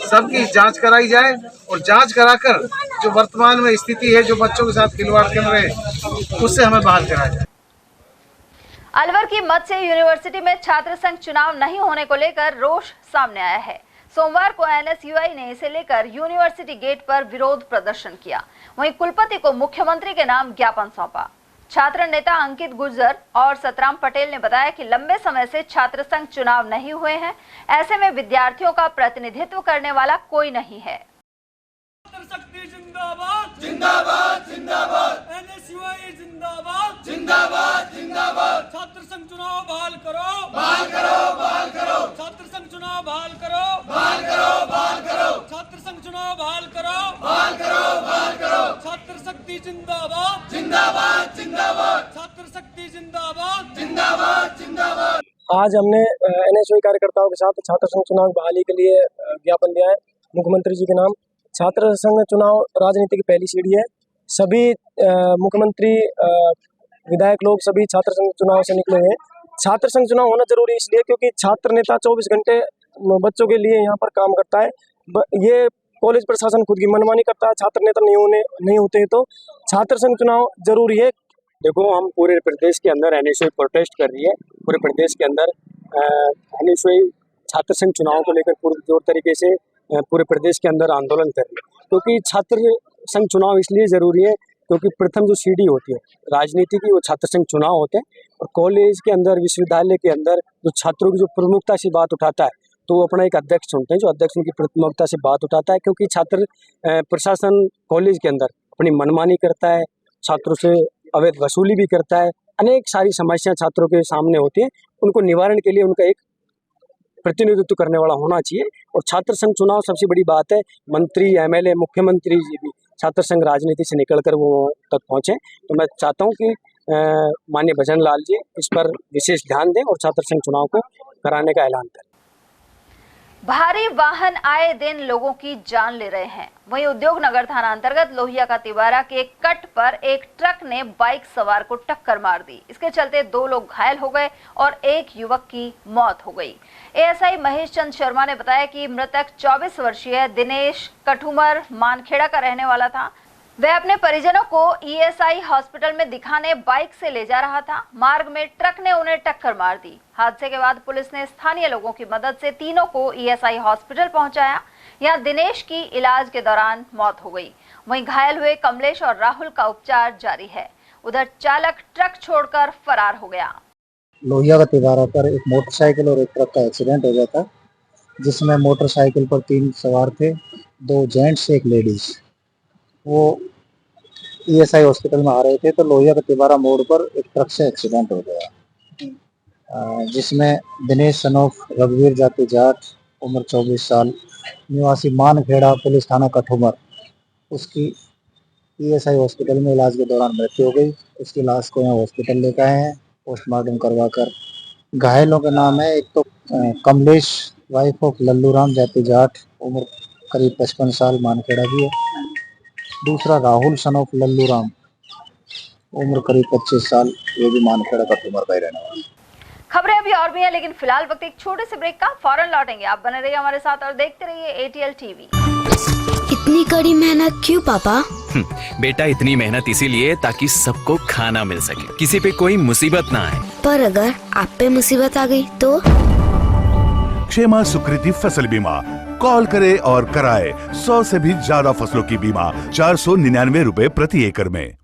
सबकी जांच कराई जाए और जांच कराकर जो वर्तमान में स्थिति है, जो बच्चों के साथ खिलवाड़ कर रहे हैं, उससे हमें बहाल कराया जाए। अलवर की मत्स्य यूनिवर्सिटी में छात्र संघ चुनाव नहीं होने को लेकर रोष सामने आया है। सोमवार को NSUI ने इसे लेकर यूनिवर्सिटी गेट पर विरोध प्रदर्शन किया। वहीं कुलपति को मुख्यमंत्री के नाम ज्ञापन सौंपा। छात्र नेता अंकित गुर्जर और सतराम पटेल ने बताया कि लंबे समय से छात्र संघ चुनाव नहीं हुए हैं, ऐसे में विद्यार्थियों का प्रतिनिधित्व करने वाला कोई नहीं है। जिंदाबाद जिंदाबाद जिंदाबाद, NSUI जिंदाबाद जिंदाबाद जिंदाबाद, छात्र संघ चुनाव बहाल करो बहाल करो बहाल करो, छात्र संघ चुनाव बहाल करो बहाल करो बहाल करो, छात्र संघ चुनाव बहाल करो बहाल करो बहाल करो, छात्र शक्ति जिंदाबाद जिंदाबाद जिंदाबाद, छात्र शक्ति जिंदाबाद जिंदाबाद जिंदाबाद। आज हमने NSUI कार्यकर्ताओं के साथ छात्र संघ चुनाव बहाली के लिए ज्ञापन दिया है मुख्यमंत्री जी के नाम। छात्र संघ चुनाव राजनीति की पहली सीढ़ी है। सभी मुख्यमंत्री, विधायक लोग सभी छात्र संघ चुनाव से निकले हैं। छात्र संघ चुनाव होना जरूरी इसलिए क्योंकि छात्र नेता 24 घंटे बच्चों के लिए यहाँ पर काम करता है। ये कॉलेज प्रशासन खुद की मनमानी करता है, छात्र नेता नहीं होते हैं, तो छात्र संघ चुनाव जरूरी है। देखो, हम पूरे प्रदेश के अंदर NSUI प्रोटेस्ट कर रही है। पूरे प्रदेश के अंदर NSUI छात्र संघ चुनाव को लेकर पूरे जोर तरीके से पूरे प्रदेश के अंदर आंदोलन कर रही है। क्योंकि छात्र संघ चुनाव इसलिए ज़रूरी है क्योंकि प्रथम जो सीढ़ी होती है राजनीति की, वो छात्र संघ चुनाव होते हैं। और कॉलेज के अंदर, विश्वविद्यालय के अंदर जो छात्रों की जो प्रमुखता से बात उठाता है, तो वो अपना एक अध्यक्ष चुनते हैं जो अध्यक्ष उनकी प्रमुखता से बात उठाता है। क्योंकि छात्र प्रशासन कॉलेज के अंदर अपनी मनमानी करता है, छात्रों से अवैध वसूली भी करता है, अनेक सारी समस्याएं छात्रों के सामने होती हैं। उनको निवारण के लिए उनका एक प्रतिनिधित्व करने वाला होना चाहिए। और छात्र संघ चुनाव सबसे बड़ी बात है। मंत्री, MLA, मुख्यमंत्री जी भी छात्र संघ राजनीति से निकलकर वो तक पहुँचे। तो मैं चाहता हूँ कि माननीय भजन लाल जी इस पर विशेष ध्यान दें और छात्र संघ चुनाव को कराने का ऐलान करें। भारी वाहन आए दिन लोगों की जान ले रहे हैं। वहीं उद्योग नगर थाना अंतर्गत लोहिया का तिवारा के कट पर एक ट्रक ने बाइक सवार को टक्कर मार दी। इसके चलते 2 लोग घायल हो गए और एक युवक की मौत हो गई। ASI महेश चंद शर्मा ने बताया कि मृतक 24 वर्षीय दिनेश कठुमर मानखेड़ा का रहने वाला था। वह अपने परिजनों को ESI हॉस्पिटल में दिखाने बाइक से ले जा रहा था। मार्ग में ट्रक ने उन्हें टक्कर मार दी। हादसे के बाद पुलिस ने स्थानीय लोगों की मदद से तीनों को ESI हॉस्पिटल पहुंचाया। यहां दिनेश की इलाज के दौरान मौत हो गई। वहीं घायल हुए कमलेश और राहुल का उपचार जारी है। उधर चालक ट्रक छोड़कर फरार हो गया। लोहिया का तिवारा पर एक मोटरसाइकिल और एक ट्रक का एक्सीडेंट हो गया था, जिसमें मोटरसाइकिल पर 3 सवार थे, 2 जेंट्स एक लेडीज। वो ESI हॉस्पिटल में आ रहे थे तो लोहिया का तिवारा मोड़ पर एक ट्रक से एक्सीडेंट हो गया, जिसमें दिनेश सन ऑफ रघुवीर जाति जाट, उम्र 24 साल, निवासी मानखेड़ा, पुलिस थाना कठुमर, उसकी ESI हॉस्पिटल में इलाज के दौरान मृत्यु हो गई। उसकी लाश को यहाँ हॉस्पिटल लेकर आए हैं पोस्टमार्टम करवाकर। घायलों के नाम है, एक तो कमलेश वाइफ ऑफ लल्लू राम जाति जाट, उम्र करीब 55 साल, मानखेड़ा की है। दूसरा राहुल सन ऑफ लल्लू राम, उम्र करीब 25 साल, ये भी मानखेड़ा का कठुमर का रहने वाला। खबरें अभी और भी हैं, लेकिन फिलहाल वक्त एक छोटे से ब्रेक का, फौरन लौटेंगे। आप बने रहिए हमारे साथ और देखते रहिए ATL TV। इतनी कड़ी मेहनत क्यों पापा? बेटा इतनी मेहनत इसीलिए ताकि सबको खाना मिल सके, किसी पे कोई मुसीबत ना आए। पर अगर आप पे मुसीबत आ गई तो? क्षेमा सुकृति फसल बीमा, कॉल करे और कराए 100 से भी ज्यादा फसलों की बीमा 499 रुपए प्रति एकड़ में।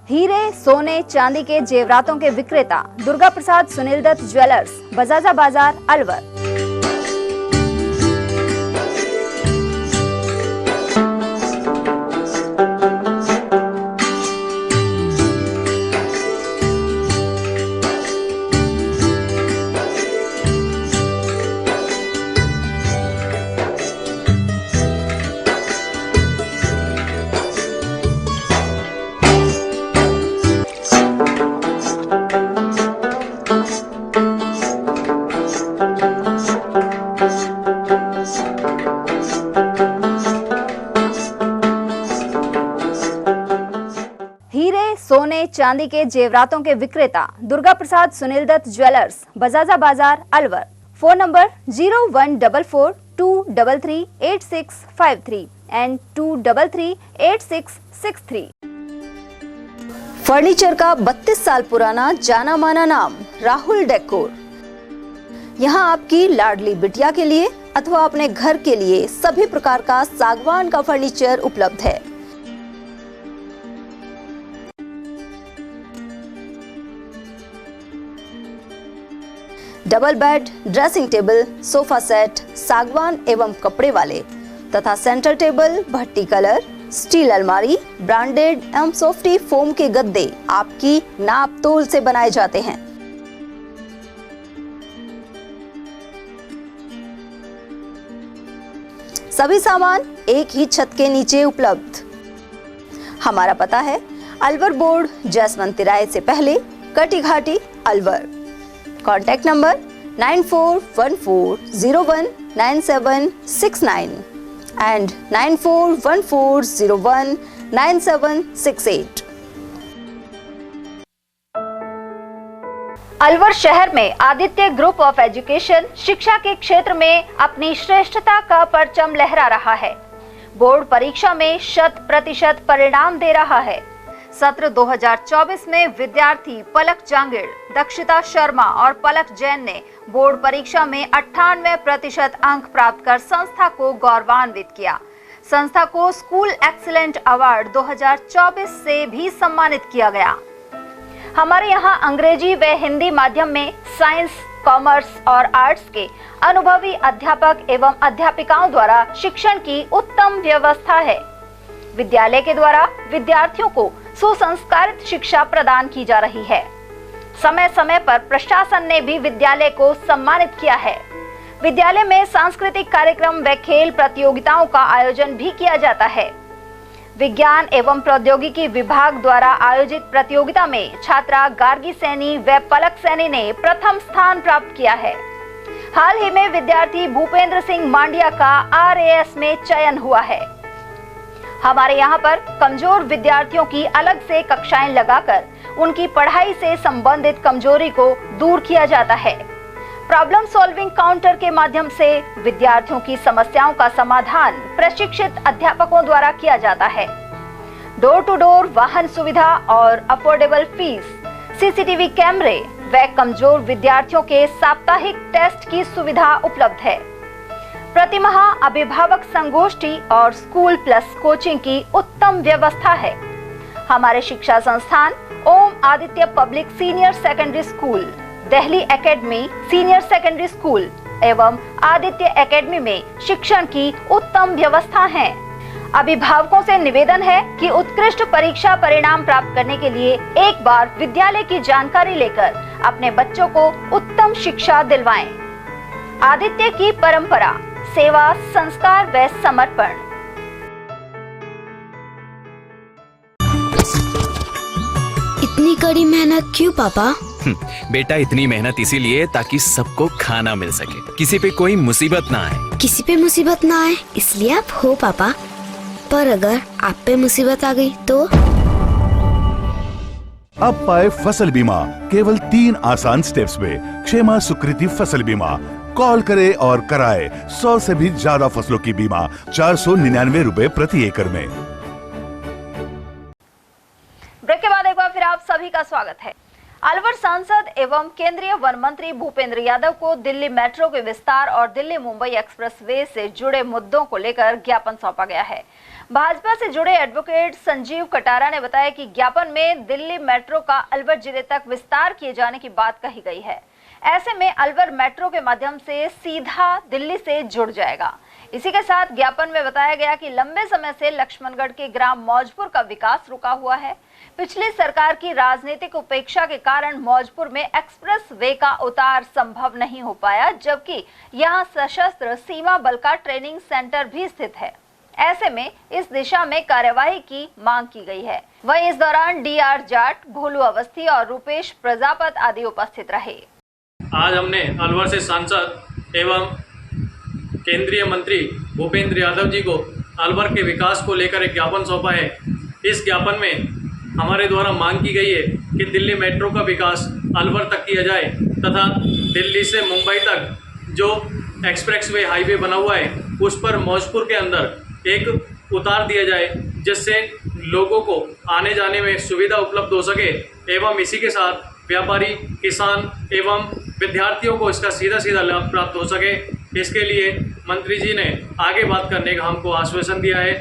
हीरे, सोने, चांदी के जेवरातों के विक्रेता दुर्गा प्रसाद सुनील दत्त ज्वेलर्स, बजाजा बाजार, अलवर। सोने चांदी के जेवरातों के विक्रेता दुर्गा प्रसाद सुनील दत्त ज्वेलर्स, बजाजा बाजार, Alwar. Phone number 0144233853 and 2338663। Furniture का 32 साल पुराना जाना माना नाम राहुल डेकोर। यहाँ आपकी लाडली बिटिया के लिए अथवा अपने घर के लिए सभी प्रकार का सागवान का फर्नीचर उपलब्ध है। Double bed, dressing table, sofa set सागवान एवं कपड़े वाले तथा सेंटर टेबल, भट्टी कलर, स्टील अलमारी, ब्रांडेड एवं सॉफ्टी फोम के गद्दे आपकी नाप तोल से बनाए जाते हैं। सभी सामान एक ही छत के नीचे उपलब्ध। हमारा पता है अलवर बोर्ड, जसवंत तिराहे से पहले, कटी घाटी, Alwar. Contact number 9414019769 and 9414019768। Alwar शहर में आदित्य ग्रुप ऑफ एजुकेशन शिक्षा के क्षेत्र में अपनी श्रेष्ठता का परचम लहरा रहा है। बोर्ड परीक्षा में 100% परिणाम दे रहा है। सत्र 2024 में विद्यार्थी पलक जांगिड़, दक्षिता शर्मा और पलक जैन ने बोर्ड परीक्षा में 98% अंक प्राप्त कर संस्था को गौरवान्वित किया। संस्था को स्कूल एक्सीलेंट अवार्ड 2024 से भी सम्मानित किया गया। हमारे यहाँ अंग्रेजी व हिंदी माध्यम में साइंस, कॉमर्स और आर्ट्स के अनुभवी अध्यापक एवं अध्यापिकाओं द्वारा शिक्षण की उत्तम व्यवस्था है। विद्यालय के द्वारा विद्यार्थियों को सुसंस्कारित शिक्षा प्रदान की जा रही है। समय समय पर प्रशासन ने भी विद्यालय को सम्मानित किया है। विद्यालय में सांस्कृतिक कार्यक्रम व खेल प्रतियोगिताओं का आयोजन भी किया जाता है। विज्ञान एवं प्रौद्योगिकी विभाग द्वारा आयोजित प्रतियोगिता में छात्रा गार्गी सैनी व पलक सैनी ने प्रथम स्थान प्राप्त किया है। हाल ही में विद्यार्थी भूपेंद्र सिंह मांडिया का RAS में चयन हुआ है। हमारे यहाँ पर कमजोर विद्यार्थियों की अलग से कक्षाएं लगाकर उनकी पढ़ाई से संबंधित कमजोरी को दूर किया जाता है। प्रॉब्लम सॉल्विंग काउंटर के माध्यम से विद्यार्थियों की समस्याओं का समाधान प्रशिक्षित अध्यापकों द्वारा किया जाता है। डोर टू डोर वाहन सुविधा और अफोर्डेबल फीस, CCTV कैमरे व कमजोर विद्यार्थियों के साप्ताहिक टेस्ट की सुविधा उपलब्ध है। प्रतिमाह अभिभावक संगोष्ठी और स्कूल प्लस कोचिंग की उत्तम व्यवस्था है। हमारे शिक्षा संस्थान Om Aditya public senior secondary school, Delhi academy senior secondary school एवं आदित्य एकेडमी में शिक्षण की उत्तम व्यवस्था है। अभिभावकों से निवेदन है कि उत्कृष्ट परीक्षा परिणाम प्राप्त करने के लिए एक बार विद्यालय की जानकारी लेकर अपने बच्चों को उत्तम शिक्षा दिलवाएं। आदित्य की परंपरा, सेवा, संस्कार व समर्पण। इतनी कड़ी मेहनत क्यों पापा? बेटा इतनी मेहनत इसीलिए ताकि सबको खाना मिल सके, किसी पे कोई मुसीबत ना आए। किसी पे मुसीबत ना आए इसलिए आप हो पापा। पर अगर आप पे मुसीबत आ गई तो? अब पाए फसल बीमा केवल 3 आसान स्टेप्स में। क्षेमा सुकृति फसल बीमा, कॉल करे और कराए 100 से भी ज्यादा फसलों की बीमा 499 रुपए प्रति एकड़ में। ब्रेक के बाद एक बार फिर आप सभी का स्वागत है। अलवर सांसद एवं केंद्रीय वन मंत्री भूपेंद्र यादव को दिल्ली मेट्रो के विस्तार और दिल्ली मुंबई एक्सप्रेसवे से जुड़े मुद्दों को लेकर ज्ञापन सौंपा गया है। भाजपा से जुड़े एडवोकेट संजीव कटारा ने बताया कि ज्ञापन में दिल्ली मेट्रो का अलवर जिले तक विस्तार किए जाने की बात कही गई है। ऐसे में अलवर मेट्रो के माध्यम से सीधा दिल्ली से जुड़ जाएगा। इसी के साथ ज्ञापन में बताया गया कि लंबे समय से लक्ष्मणगढ़ के ग्राम मौजपुर का विकास रुका हुआ है। पिछली सरकार की राजनीतिक उपेक्षा के कारण मौजपुर में एक्सप्रेस वे का उतार संभव नहीं हो पाया, जबकि यहां सशस्त्र सीमा बल का ट्रेनिंग सेंटर भी स्थित है। ऐसे में इस दिशा में कार्यवाही की मांग की गई है। वहीं इस दौरान डीआर जाट, भोलू अवस्थी और रूपेश प्रजापत आदि उपस्थित रहे। आज हमने अलवर से सांसद एवं केंद्रीय मंत्री भूपेंद्र यादव जी को अलवर के विकास को लेकर एक ज्ञापन सौंपा है। इस ज्ञापन में हमारे द्वारा मांग की गई है कि दिल्ली मेट्रो का विकास अलवर तक किया जाए तथा दिल्ली से मुंबई तक जो एक्सप्रेसवे हाईवे बना हुआ है उस पर मौजपुर के अंदर एक उतार दिया जाए, जिससे लोगों को आने जाने में सुविधा उपलब्ध हो सके एवं इसी के साथ व्यापारी, किसान एवं विद्यार्थियों को इसका सीधा सीधा लाभ प्राप्त हो सके। इसके लिए मंत्री जी ने आगे बात करने का हमको आश्वासन दिया है।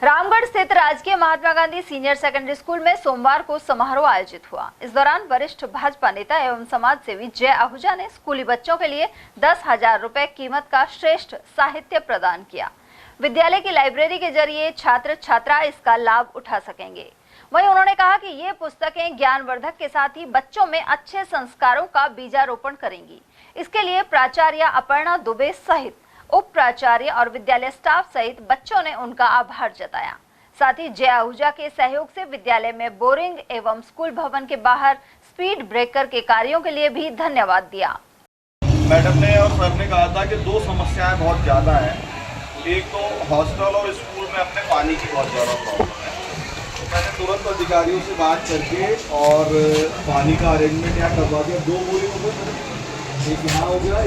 रामगढ़ स्थित राजकीय Mahatma Gandhi senior secondary school में सोमवार को समारोह आयोजित हुआ। इस दौरान वरिष्ठ भाजपा नेता एवं समाज सेवी जय आहूजा ने स्कूली बच्चों के लिए 10,000 रुपए कीमत का श्रेष्ठ साहित्य प्रदान किया। विद्यालय की लाइब्रेरी के जरिए छात्र छात्रा इसका लाभ उठा सकेंगे। वहीं उन्होंने कहा कि ये पुस्तकें ज्ञानवर्धक के साथ ही बच्चों में अच्छे संस्कारों का बीजारोपण करेंगी। इसके लिए प्राचार्य अपर्णा दुबे सहित उप प्राचार्य और विद्यालय स्टाफ सहित बच्चों ने उनका आभार जताया। साथ ही जय आहूजा के सहयोग से विद्यालय में बोरिंग एवं स्कूल भवन के बाहर स्पीड ब्रेकर के कार्यों के लिए भी धन्यवाद दिया। मैडम ने और सर ने कहा था कि दो समस्याएं बहुत ज़्यादा हैं। एक तो हॉस्टल और स्कूल में अपने पानी की बहुत ज़्यादा प्रॉब्लम है। तो मैंने तुरंत अधिकारियों से बात करके और पानी का अरेंजमेंट यहाँ करवा दिया। 2 बोरी हो गए, एक यहाँ हो गया,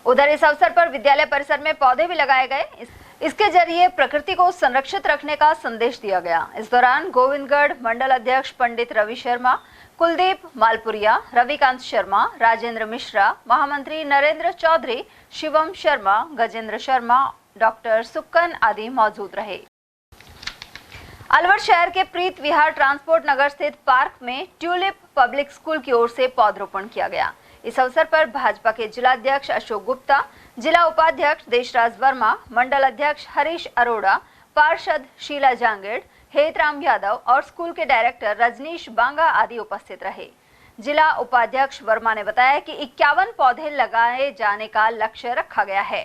उधर इस अवसर पर विद्यालय परिसर में पौधे भी लगाए गए। इसके जरिए प्रकृति को संरक्षित रखने का संदेश दिया गया। इस दौरान गोविंदगढ़ मंडल अध्यक्ष पंडित रवि शर्मा, कुलदीप मालपुरिया, रविकांत शर्मा, राजेंद्र मिश्रा, महामंत्री नरेंद्र चौधरी, शिवम शर्मा, गजेंद्र शर्मा, डॉक्टर सुक्कन आदि मौजूद रहे। अलवर शहर के प्रीत विहार ट्रांसपोर्ट नगर स्थित पार्क में ट्यूलिप पब्लिक स्कूल की ओर से पौधरोपण किया गया। इस अवसर पर भाजपा के जिलाध्यक्ष अशोक गुप्ता, जिला उपाध्यक्ष देशराज वर्मा, मंडल अध्यक्ष हरीश अरोड़ा, पार्षद शीला जांगेड़, हेतराम यादव और स्कूल के डायरेक्टर रजनीश बांगा आदि उपस्थित रहे। जिला उपाध्यक्ष वर्मा ने बताया कि 51 पौधे लगाए जाने का लक्ष्य रखा गया है।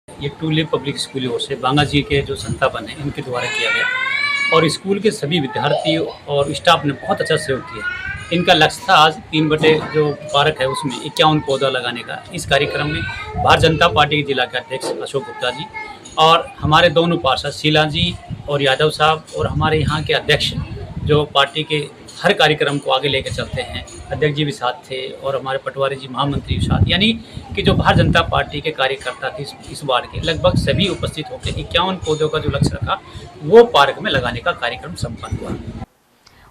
ये ट्यूलिप पब्लिक स्कूल की ओर से बांगा जी के जो संस्थापन है इनके द्वारा किया गया और स्कूल के सभी विद्यार्थी और स्टाफ ने बहुत अच्छा सहयोग किया। इनका लक्ष्य था आज 3 जो पार्क है उसमें 51 पौधा लगाने का। इस कार्यक्रम में भारतीय जनता पार्टी के जिला के अध्यक्ष अशोक गुप्ता जी और हमारे दोनों पार्षद शीला जी और यादव साहब और हमारे यहाँ के अध्यक्ष जो पार्टी के हर कार्यक्रम को आगे लेकर चलते हैं, अध्यक्ष जी भी साथ थे और हमारे पटवारी जी महामंत्री भी साथ, यानी कि जो भारतीय जनता पार्टी के कार्यकर्ता थे इस बार के लगभग सभी उपस्थित होकर 51 पौधों का जो लक्ष्य रखा वो पार्क में लगाने का कार्यक्रम संपन्न हुआ।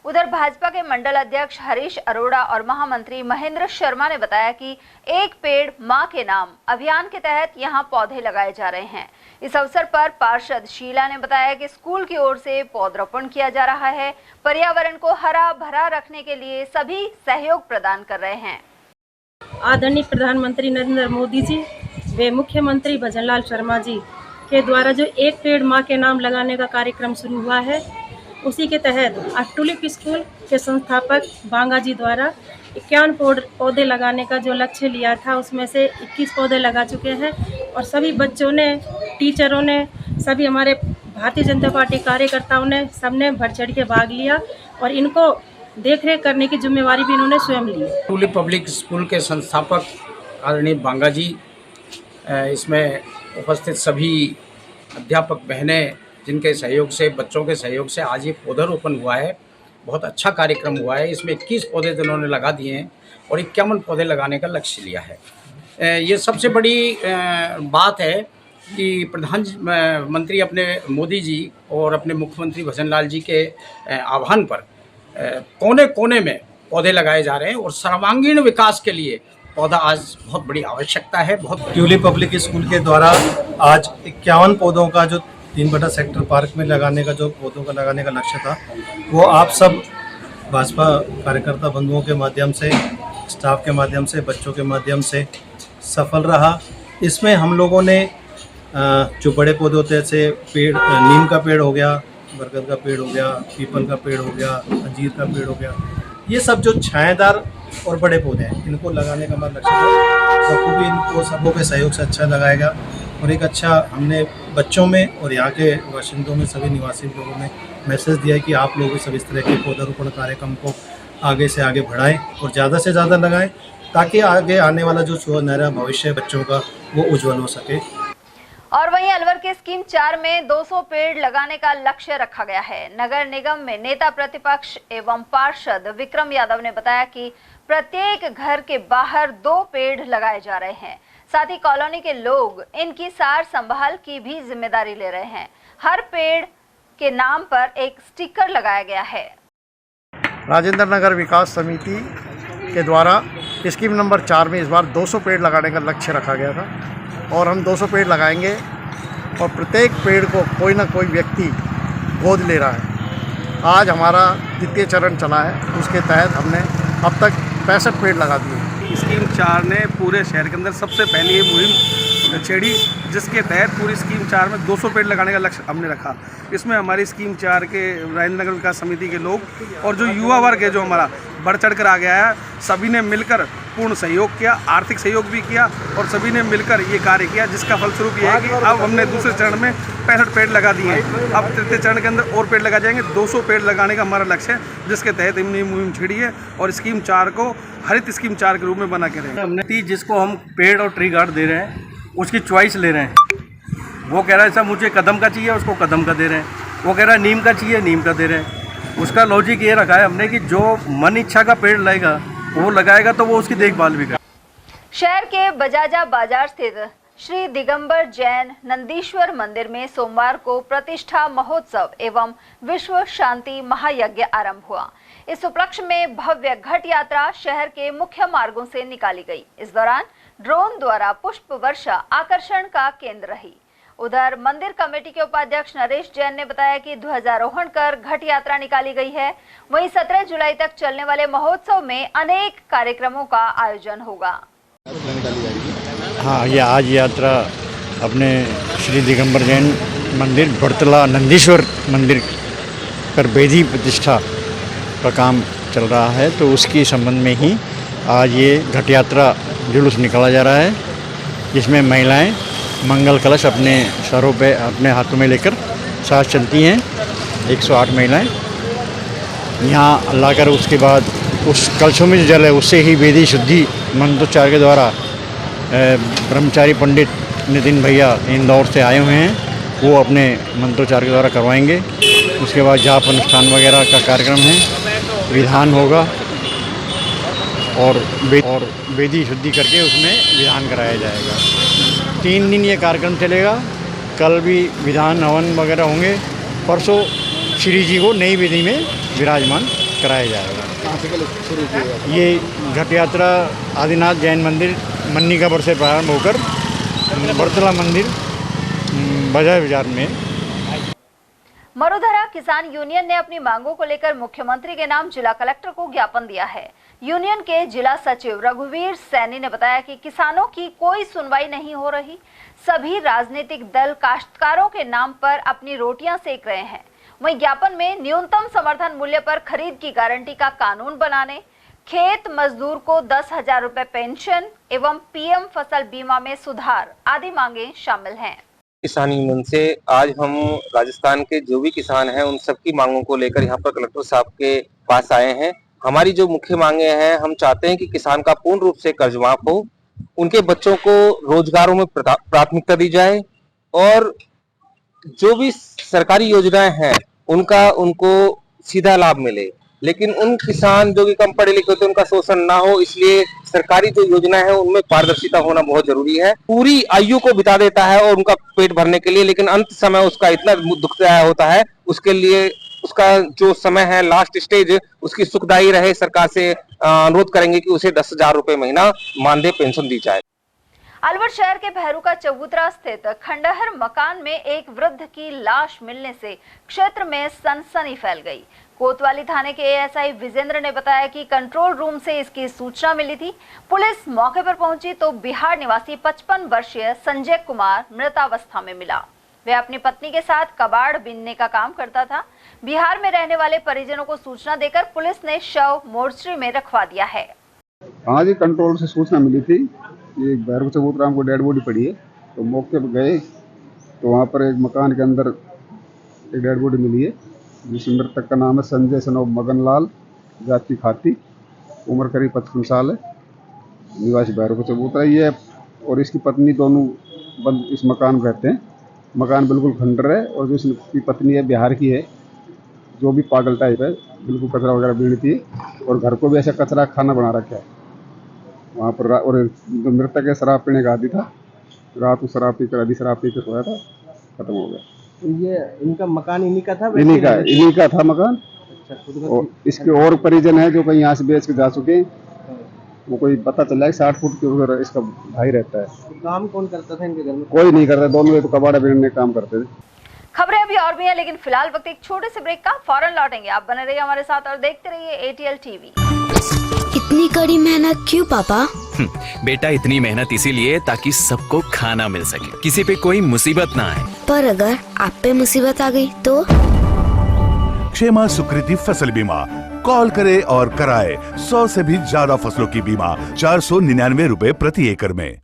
उधर भाजपा के मंडल अध्यक्ष हरीश अरोड़ा और महामंत्री महेंद्र शर्मा ने बताया कि एक पेड़ मां के नाम अभियान के तहत यहां पौधे लगाए जा रहे हैं। इस अवसर पर पार्षद शीला ने बताया कि स्कूल की ओर से पौधरोपण किया जा रहा है। पर्यावरण को हरा भरा रखने के लिए सभी सहयोग प्रदान कर रहे हैं। आदरणीय प्रधानमंत्री नरेंद्र मोदी जी व मुख्यमंत्री भजनलाल शर्मा जी के द्वारा जो एक पेड़ मां के नाम लगाने का कार्यक्रम शुरू हुआ है, उसी के तहत ट्यूलिप स्कूल के संस्थापक बांगा जी द्वारा 51 पौधे लगाने का जो लक्ष्य लिया था उसमें से 21 पौधे लगा चुके हैं और सभी बच्चों ने, टीचरों ने, सभी हमारे भारतीय जनता पार्टी कार्यकर्ताओं ने सबने बढ़ चढ़ के भाग लिया और इनको देखरेख करने की जिम्मेवारी भी इन्होंने स्वयं ली। ट्यूलिप पब्लिक स्कूल के संस्थापक आदरणीय बांगा जी, इसमें उपस्थित सभी अध्यापक बहनें जिनके सहयोग से, बच्चों के सहयोग से आज ये पौधारोपण हुआ है। बहुत अच्छा कार्यक्रम हुआ है। इसमें 21 पौधे तो उन्होंने लगा दिए हैं और 51 पौधे लगाने का लक्ष्य लिया है। ये सबसे बड़ी बात है कि प्रधानमंत्री अपने मोदी जी और अपने मुख्यमंत्री भजन लाल जी के आह्वान पर कोने कोने में पौधे लगाए जा रहे हैं और सर्वांगीण विकास के लिए पौधा आज बहुत बड़ी आवश्यकता है। ट्यूलिप पब्लिक स्कूल के द्वारा आज 51 पौधों का जो 3 सेक्टर पार्क में लगाने का जो पौधों का लगाने का लक्ष्य था, वो आप सब भाजपा कार्यकर्ता बंधुओं के माध्यम से, स्टाफ के माध्यम से, बच्चों के माध्यम से सफल रहा। इसमें हम लोगों ने जो बड़े पौधे होते हैं जैसे पेड़, नीम का पेड़ हो गया, बरगद का पेड़ हो गया, पीपल का पेड़ हो गया, अंजीर का पेड़ हो गया, ये सब जो छायादार और बड़े पौधे हैं इनको लगाने का हमारा लक्ष्य है। सबको भी इनको सबों के सहयोग से अच्छा लगाएगा और एक अच्छा हमने बच्चों में और यहाँ के बाशिंदों में, सभी निवासी लोगों में मैसेज दिया है कि आप लोग सब इस तरह के पौधारोपण कार्यक्रम को आगे से आगे बढ़ाएं और ज़्यादा से ज़्यादा लगाएं ताकि आगे आने वाला जो सुनहरा भविष्य बच्चों का वो उज्जवल हो सके। और वहीं अलवर के स्कीम 4 में 200 पेड़ लगाने का लक्ष्य रखा गया है। नगर निगम में नेता प्रतिपक्ष एवं पार्षद विक्रम यादव ने बताया कि प्रत्येक घर के बाहर 2 पेड़ लगाए जा रहे हैं। साथ ही कॉलोनी के लोग इनकी सार संभाल की भी जिम्मेदारी ले रहे हैं। हर पेड़ के नाम पर एक स्टिकर लगाया गया है। राजेंद्र नगर विकास समिति के द्वारा स्कीम नंबर 4 में इस बार 200 पेड़ लगाने का लक्ष्य रखा गया था और हम 200 पेड़ लगाएंगे और प्रत्येक पेड़ को कोई ना कोई व्यक्ति गोद ले रहा है। आज हमारा द्वितीय चरण चला है, उसके तहत हमने अब तक 65 पेड़ लगा दिए। स्कीम 4 ने पूरे शहर के अंदर सबसे पहले ये मुहिम छेड़ी, जिसके तहत पूरी स्कीम 4 में 200 पेड़ लगाने का लक्ष्य हमने रखा। इसमें हमारी स्कीम 4 के राजेंद्र नगर विकास समिति के लोग और जो युवा वर्ग है जो हमारा बढ़ चढ़ कर आ गया है, सभी ने मिलकर पूर्ण सहयोग किया, आर्थिक सहयोग भी किया और सभी ने मिलकर ये कार्य किया, जिसका फलस्वरूप ये है कि अब हमने दूसरे चरण में 65 पेड़ लगा दिए हैं। अब तृतीय चरण के अंदर और पेड़ लगा जाएंगे। 200 पेड़ लगाने का हमारा लक्ष्य है, जिसके तहत हमने मुहिम छेड़ी है और स्कीम 4 को हरित स्कीम 4 के रूप में बना के रहे हैं। हमने जिसको हम पेड़ और ट्री गार्ड दे रहे हैं उसकी चॉइस ले रहे हैं। वो कह रहा है सर मुझे कदम का चाहिए, उसको कदम का दे रहे हैं। वो कह रहा है नीम का चाहिए, नीम का दे रहे हैं। उसका लॉजिक ये रखा है हमने कि जो मन इच्छा का पेड़ लाएगा वो लगाएगा तो वो उसकी देखभाल भी करेगा। शहर के बजाजा बाजार स्थित श्री दिगंबर जैन नंदीश्वर मंदिर में सोमवार को प्रतिष्ठा महोत्सव एवं विश्व शांति महायज्ञ आरंभ हुआ। इस उपलक्ष्य में भव्य घट यात्रा शहर के मुख्य मार्गों से निकाली गई। इस दौरान ड्रोन द्वारा पुष्प वर्षा आकर्षण का केंद्र रही। उधर मंदिर कमेटी के उपाध्यक्ष नरेश जैन ने बताया कि ध्वजारोहण कर घट यात्रा निकाली गई है। वहीं 17 जुलाई तक चलने वाले महोत्सव में अनेक कार्यक्रमों का आयोजन होगा। हाँ, ये आज यात्रा अपने श्री दिगंबर जैन मंदिर बड़तला नंदीश्वर मंदिर पर वेदी प्रतिष्ठा का काम चल रहा है, तो उसके संबंध में ही आज ये घट यात्रा जुलूस निकाला जा रहा है, जिसमें महिलाएं मंगल कलश अपने सरों पे अपने हाथों में लेकर साथ चलती हैं। 108 महिलाएं यहाँ लाकर उसके बाद उस कलशों में जो जल है उससे ही वेदी शुद्धि मंत्रोच्चार के द्वारा ब्रह्मचारी पंडित नितिन भैया इंदौर से आए हुए हैं, वो अपने मंत्रोच्चार के द्वारा करवाएंगे। उसके बाद जाप अनुष्ठान वगैरह का कार्यक्रम है, विधान होगा और वेदी शुद्धि करके उसमें विधान कराया जाएगा। 3 दिन ये कार्यक्रम चलेगा। कल भी विधान हवन वगैरह होंगे। परसों श्री जी को नई वेदी में विराजमान कराया जाएगा। ये घट यात्रा आदिनाथ जैन मंदिर मन्निकापुर से प्रारंभ होकर बड़तला मंदिर बाजार में। मरुधरा किसान यूनियन ने अपनी मांगों को लेकर मुख्यमंत्री के नाम जिला कलेक्टर को ज्ञापन दिया है। यूनियन के जिला सचिव रघुवीर सैनी ने बताया कि किसानों की कोई सुनवाई नहीं हो रही। सभी राजनीतिक दल काश्तकारों के नाम पर अपनी रोटियां सेक रहे हैं। वहीं ज्ञापन में न्यूनतम समर्थन मूल्य पर खरीद की गारंटी का कानून बनाने, खेत मजदूर को 10,000 रुपए पेंशन एवं पीएम फसल बीमा में सुधार आदि मांगे शामिल हैं। किसान यूनियन से आज हम राजस्थान के जो भी किसान हैं उन सबकी मांगों को लेकर यहाँ पर कलेक्टर साहब के पास आए हैं। हमारी जो मुख्य मांगे हैं, हम चाहते हैं कि किसान का पूर्ण रूप से कर्ज माफ हो, उनके बच्चों को रोजगारों में प्राथमिकता दी जाए और जो भी सरकारी योजनाएं हैं उनको सीधा लाभ मिले। लेकिन उन किसान जो कि कम पढ़े लिखे होते हैं उनका शोषण ना हो, इसलिए सरकारी जो योजना है उनमें पारदर्शिता होना बहुत जरूरी है। पूरी आयु को बिता देता है और उनका पेट भरने के लिए, लेकिन अंत समय उसका इतना दुखदायक होता है, उसके लिए उसका जो समय है लास्ट स्टेज उसकी सुखदायी रहे। सरकार से अनुरोध करेंगे कि उसे 10,000 रुपए महीना मानदेय पेंशन दी जाए। अलवर शहर के भैरू चबूतरा स्थित खंडहर मकान में एक वृद्ध की लाश मिलने से क्षेत्र में सनसनी फैल गई। कोतवाली थाने के एएसआई विजेंद्र ने बताया कि कंट्रोल रूम से इसकी सूचना मिली थी। पुलिस मौके पर पहुंची तो बिहार निवासी 55 वर्षीय संजय कुमार मृतावस्था में मिला। वह अपनी पत्नी के साथ कबाड़ बीनने का काम करता था। बिहार में रहने वाले परिजनों को सूचना देकर पुलिस ने शव मोर्चरी में रखवा दिया है। हाँ जी, कंट्रोल से सूचना मिली थी कि एक भैरू चबूतरा को डेड बॉडी पड़ी है, तो मौके पर गए तो वहाँ पर एक मकान के अंदर एक डेड बॉडी मिली है, जिस मृतक का नाम है संजय सन ऑफ मगनलाल, जाति खाती, उम्र करीब 55 साल है, निवासी भैरू चबूतरा ही है और इसकी पत्नी दोनों बंद इस मकान में रहते हैं। मकान बिल्कुल खंडर है और जो इसकी पत्नी है बिहार की है, जो भी पागल टाइप है, बिल्कुल कचरा वगैरह बीनती है और घर को भी ऐसा कचरा खाना बना रखा है वहाँ पर। और जो मृतक है शराब पीने का आदि था, रात को शराब पी कर सोया था, खत्म हो गया। तो ये इनका मकान इन्हीं का था? इन्हीं का था मकान। अच्छा, और इसके और परिजन है जो कहीं यहाँ से बेच के जा चुके हैं, वो कोई पता चला है 60 फुट के उधर इसका भाई रहता है। तो काम कौन करता था इनके घर में? कोई नहीं करता, दोनों तो कबाड़ा बीनने काम करते थे। खबरें अभी और भी हैं, लेकिन फिलहाल वक्त एक छोटे से ब्रेक का, फौरन लौटेंगे। आप बने रहिए हमारे साथ और देखते रहिए ATL टीवी। इतनी कड़ी मेहनत क्यों पापा? बेटा इतनी मेहनत इसीलिए ताकि सबको खाना मिल सके, किसी पे कोई मुसीबत ना आए। पर अगर आप पे मुसीबत आ गई तो? क्षेमा सुकृति फसल बीमा, कॉल करे और कराए 100 से भी ज्यादा फसलों की बीमा 499 रुपए प्रति एकड़ में।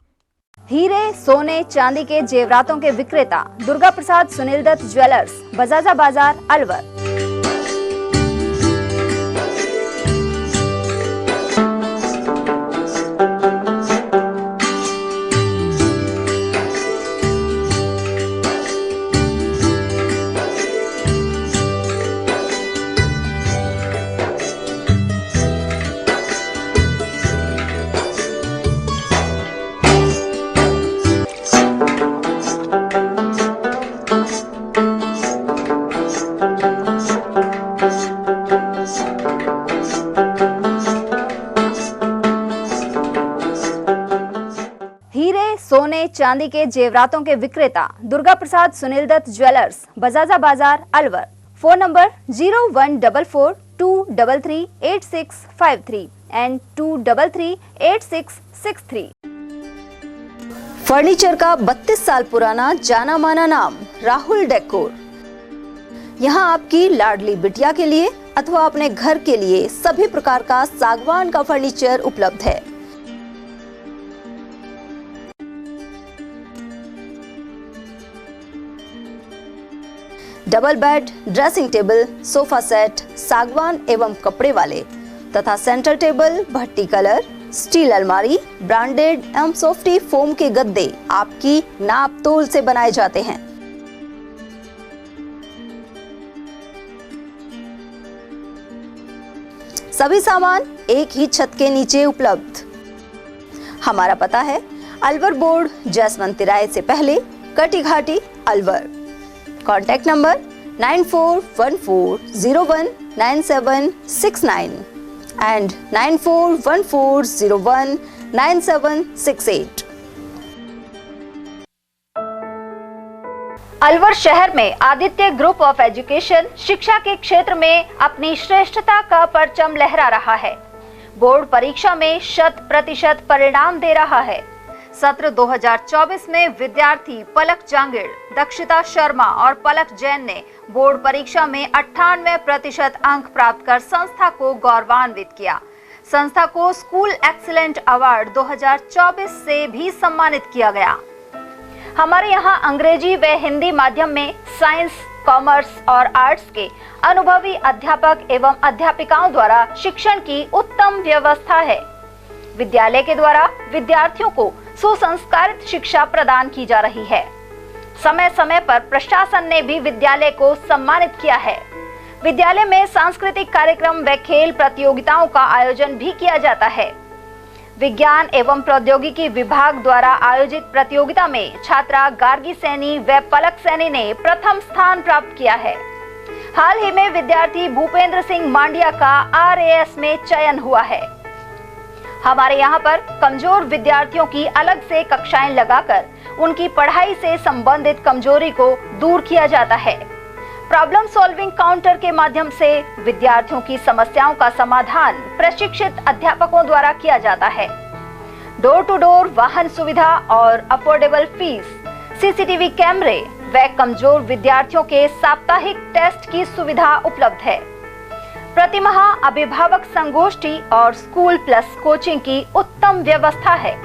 हीरे, सोने, चांदी के जेवरातों के विक्रेता दुर्गा प्रसाद सुनील दत्त ज्वेलर्स, बजाजा बाजार, अलवर। सोने चांदी के जेवरातों के विक्रेता दुर्गा प्रसाद सुनील दत्त ज्वेलर्स, बजाजा बाजार, Alwar. Phone number 0144233863 and 2338663। Furniture का 32 साल पुराना जाना माना नाम राहुल डेकोर। यहाँ आपकी लाडली बिटिया के लिए अथवा अपने घर के लिए सभी प्रकार का सागवान का फर्नीचर उपलब्ध है। Double bed, dressing table, sofa set सागवान एवं कपड़े वाले तथा सेंटर टेबल, भट्टी कलर, स्टील अलमारी, ब्रांडेड एवं सॉफ्टी फोम के गद्दे आपकी नाप तोल से बनाए जाते हैं। सभी सामान एक ही छत के नीचे उपलब्ध। हमारा पता है अलवर बोर्ड, जसवंत तिराहे से पहले, कटी घाटी, Alwar. Contact number 9414019769 and 9414019768। Alwar शहर में आदित्य ग्रुप ऑफ एजुकेशन शिक्षा के क्षेत्र में अपनी श्रेष्ठता का परचम लहरा रहा है। बोर्ड परीक्षा में 100% परिणाम दे रहा है। सत्र 2024 में विद्यार्थी पलक जांगिड़, दक्षिता शर्मा और पलक जैन ने बोर्ड परीक्षा में 98% अंक प्राप्त कर संस्था को गौरवान्वित किया। संस्था को स्कूल एक्सीलेंट अवार्ड 2024 से भी सम्मानित किया गया। हमारे यहाँ अंग्रेजी व हिंदी माध्यम में साइंस, कॉमर्स और आर्ट्स के अनुभवी अध्यापक एवं अध्यापिकाओं द्वारा शिक्षण की उत्तम व्यवस्था है। विद्यालय के द्वारा विद्यार्थियों को सुसंस्कारित शिक्षा प्रदान की जा रही है। समय समय पर प्रशासन ने भी विद्यालय को सम्मानित किया है। विद्यालय में सांस्कृतिक कार्यक्रम व खेल प्रतियोगिताओं का आयोजन भी किया जाता है। विज्ञान एवं प्रौद्योगिकी विभाग द्वारा आयोजित प्रतियोगिता में छात्रा गार्गी सैनी व पलक सैनी ने प्रथम स्थान प्राप्त किया है। हाल ही में विद्यार्थी भूपेंद्र सिंह मांडिया का RAS में चयन हुआ है। हमारे यहाँ पर कमजोर विद्यार्थियों की अलग से कक्षाएं लगाकर उनकी पढ़ाई से संबंधित कमजोरी को दूर किया जाता है। प्रॉब्लम सॉल्विंग काउंटर के माध्यम से विद्यार्थियों की समस्याओं का समाधान प्रशिक्षित अध्यापकों द्वारा किया जाता है। डोर टू डोर वाहन सुविधा और अफोर्डेबल फीस, CCTV कैमरे व कमजोर विद्यार्थियों के साप्ताहिक टेस्ट की सुविधा उपलब्ध है। प्रतिमाह अभिभावक संगोष्ठी और स्कूल प्लस कोचिंग की उत्तम व्यवस्था है।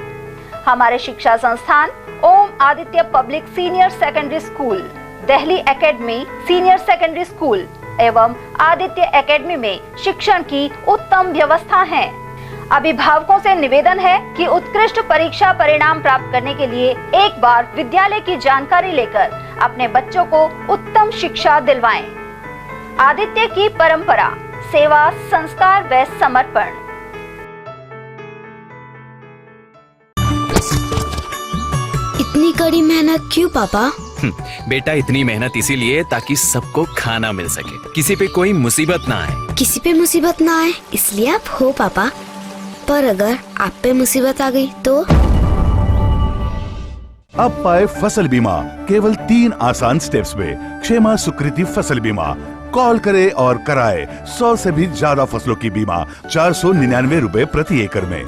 हमारे शिक्षा संस्थान Om Aditya public senior secondary school, Delhi academy senior secondary school एवं आदित्य एकेडमी में शिक्षण की उत्तम व्यवस्था है। अभिभावकों से निवेदन है कि उत्कृष्ट परीक्षा परिणाम प्राप्त करने के लिए एक बार विद्यालय की जानकारी लेकर अपने बच्चों को उत्तम शिक्षा दिलवाएं। आदित्य की परंपरा, सेवा, संस्कार व समर्पण। इतनी कड़ी मेहनत क्यों पापा? बेटा इतनी मेहनत इसीलिए ताकि सबको खाना मिल सके, किसी पे कोई मुसीबत ना आए। किसी पे मुसीबत ना आए इसलिए आप हो पापा, पर अगर आप पे मुसीबत आ गई तो? अब पाए फसल बीमा केवल 3 आसान स्टेप्स में। क्षेमा सुकृति फसल बीमा। कॉल करे और कराए 100 से भी ज्यादा फसलों की बीमा 499 रुपए प्रति एकड़ में।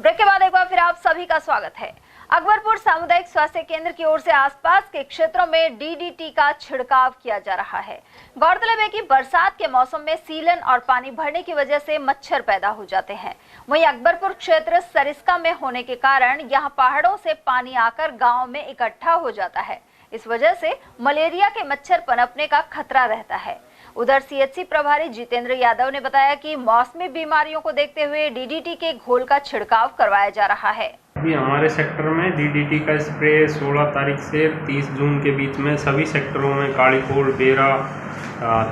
ब्रेक के बाद एक बार फिर आप सभी का स्वागत है। अकबरपुर सामुदायिक स्वास्थ्य केंद्र की ओर से आसपास के क्षेत्रों में DDT का छिड़काव किया जा रहा है। गौरतलब है कि बरसात के मौसम में सीलन और पानी भरने की वजह से मच्छर पैदा हो जाते हैं। वहीं अकबरपुर क्षेत्र सरिस्का में होने के कारण यहां पहाड़ों से पानी आकर गांव में इकट्ठा हो जाता है। इस वजह से मलेरिया के मच्छर पनपने का खतरा रहता है। उधर CHC प्रभारी जितेंद्र यादव ने बताया कि मौसमी बीमारियों को देखते हुए DDT के घोल का छिड़काव करवाया जा रहा है। अभी हमारे सेक्टर में DDT का स्प्रे 16 तारीख से 30 जून के बीच में सभी सेक्टरों में कालीकोट, बेरा,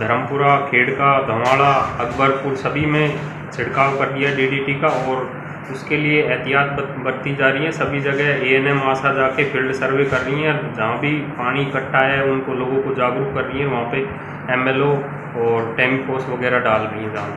धर्मपुरा, खेड़का, धवाड़ा, अकबरपुर सभी में छिड़काव कर दिया DDT का और उसके लिए एहतियात बरती जा रही है। सभी जगह ANM आशा जाके फील्ड सर्वे कर रही हैं। जहाँ भी पानी इकट्ठा है उनको लोगों को जागरूक कर रही है। वहाँ पे MLO और टेमिकोस वगैरह डाल रही हैं। जहाँ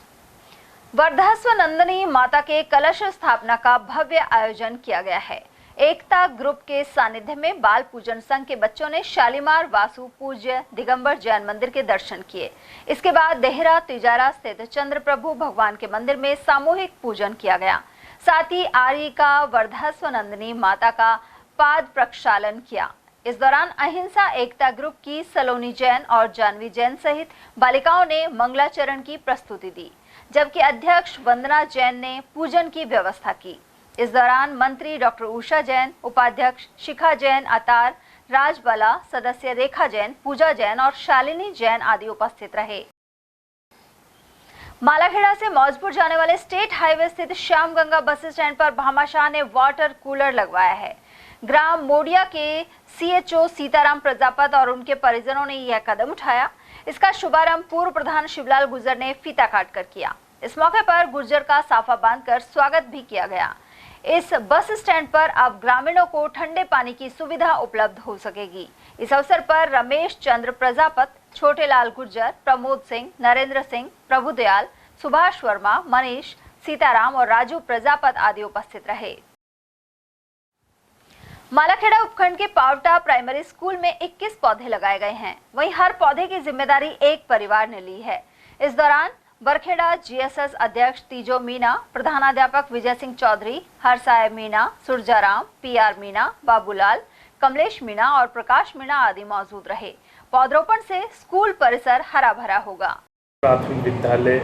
वर्धस्व नंदिनी माता के कलश स्थापना का भव्य आयोजन किया गया है। एकता ग्रुप के सानिध्य में बाल पूजन संघ के बच्चों ने शालीमार वासु पूज्य दिगंबर जैन मंदिर के दर्शन किए। इसके बाद देहरा तिजारा स्थित चंद्र प्रभु भगवान के मंदिर में सामूहिक पूजन किया गया। साथ ही आर्य का वर्धस्व नंदिनी माता का पाद प्रक्षालन किया। इस दौरान अहिंसा एकता ग्रुप की सलोनी जैन और जानवी जैन सहित बालिकाओं ने मंगलाचरण की प्रस्तुति दी, जबकि अध्यक्ष वंदना जैन ने पूजन की व्यवस्था की। इस दौरान मंत्री डॉक्टर उषा जैन, उपाध्यक्ष शिखा जैन, अतार राजबाला, सदस्य रेखा जैन, पूजा जैन और शालिनी जैन आदि उपस्थित रहे। मालाखेड़ा से मौजपुर जाने वाले स्टेट हाईवे स्थित श्याम गंगा बस स्टैंड पर भामाशाह ने वाटर कूलर लगवाया है। ग्राम मोडिया के CHO सीताराम प्रजापत और उनके परिजनों ने यह कदम उठाया। इसका शुभारंभ पूर्व प्रधान शिवलाल गुर्जर ने फीता काट कर किया। इस मौके पर गुर्जर का साफा बांधकर स्वागत भी किया गया। इस बस स्टैंड पर अब ग्रामीणों को ठंडे पानी की सुविधा उपलब्ध हो सकेगी। इस अवसर पर रमेश चंद्र प्रजापत, छोटेलाल गुर्जर, प्रमोद सिंह, नरेंद्र सिंह, प्रभुदयाल, सुभाष वर्मा, मनीष, सीताराम और राजू प्रजापत आदि उपस्थित रहे। मालाखेड़ा उपखंड के पावटा प्राइमरी स्कूल में 21 पौधे लगाए गए हैं। वहीं हर पौधे की जिम्मेदारी एक परिवार ने ली है। इस दौरान बरखेड़ा GSS अध्यक्ष तीजो मीना, प्रधानाध्यापक विजय सिंह चौधरी, हरसाय मीना, सुरजाराम, PR मीना, बाबूलाल, कमलेश मीना और प्रकाश मीना आदि मौजूद रहे। पौधरोपण से स्कूल परिसर हरा भरा होगा। प्राथमिक विद्यालय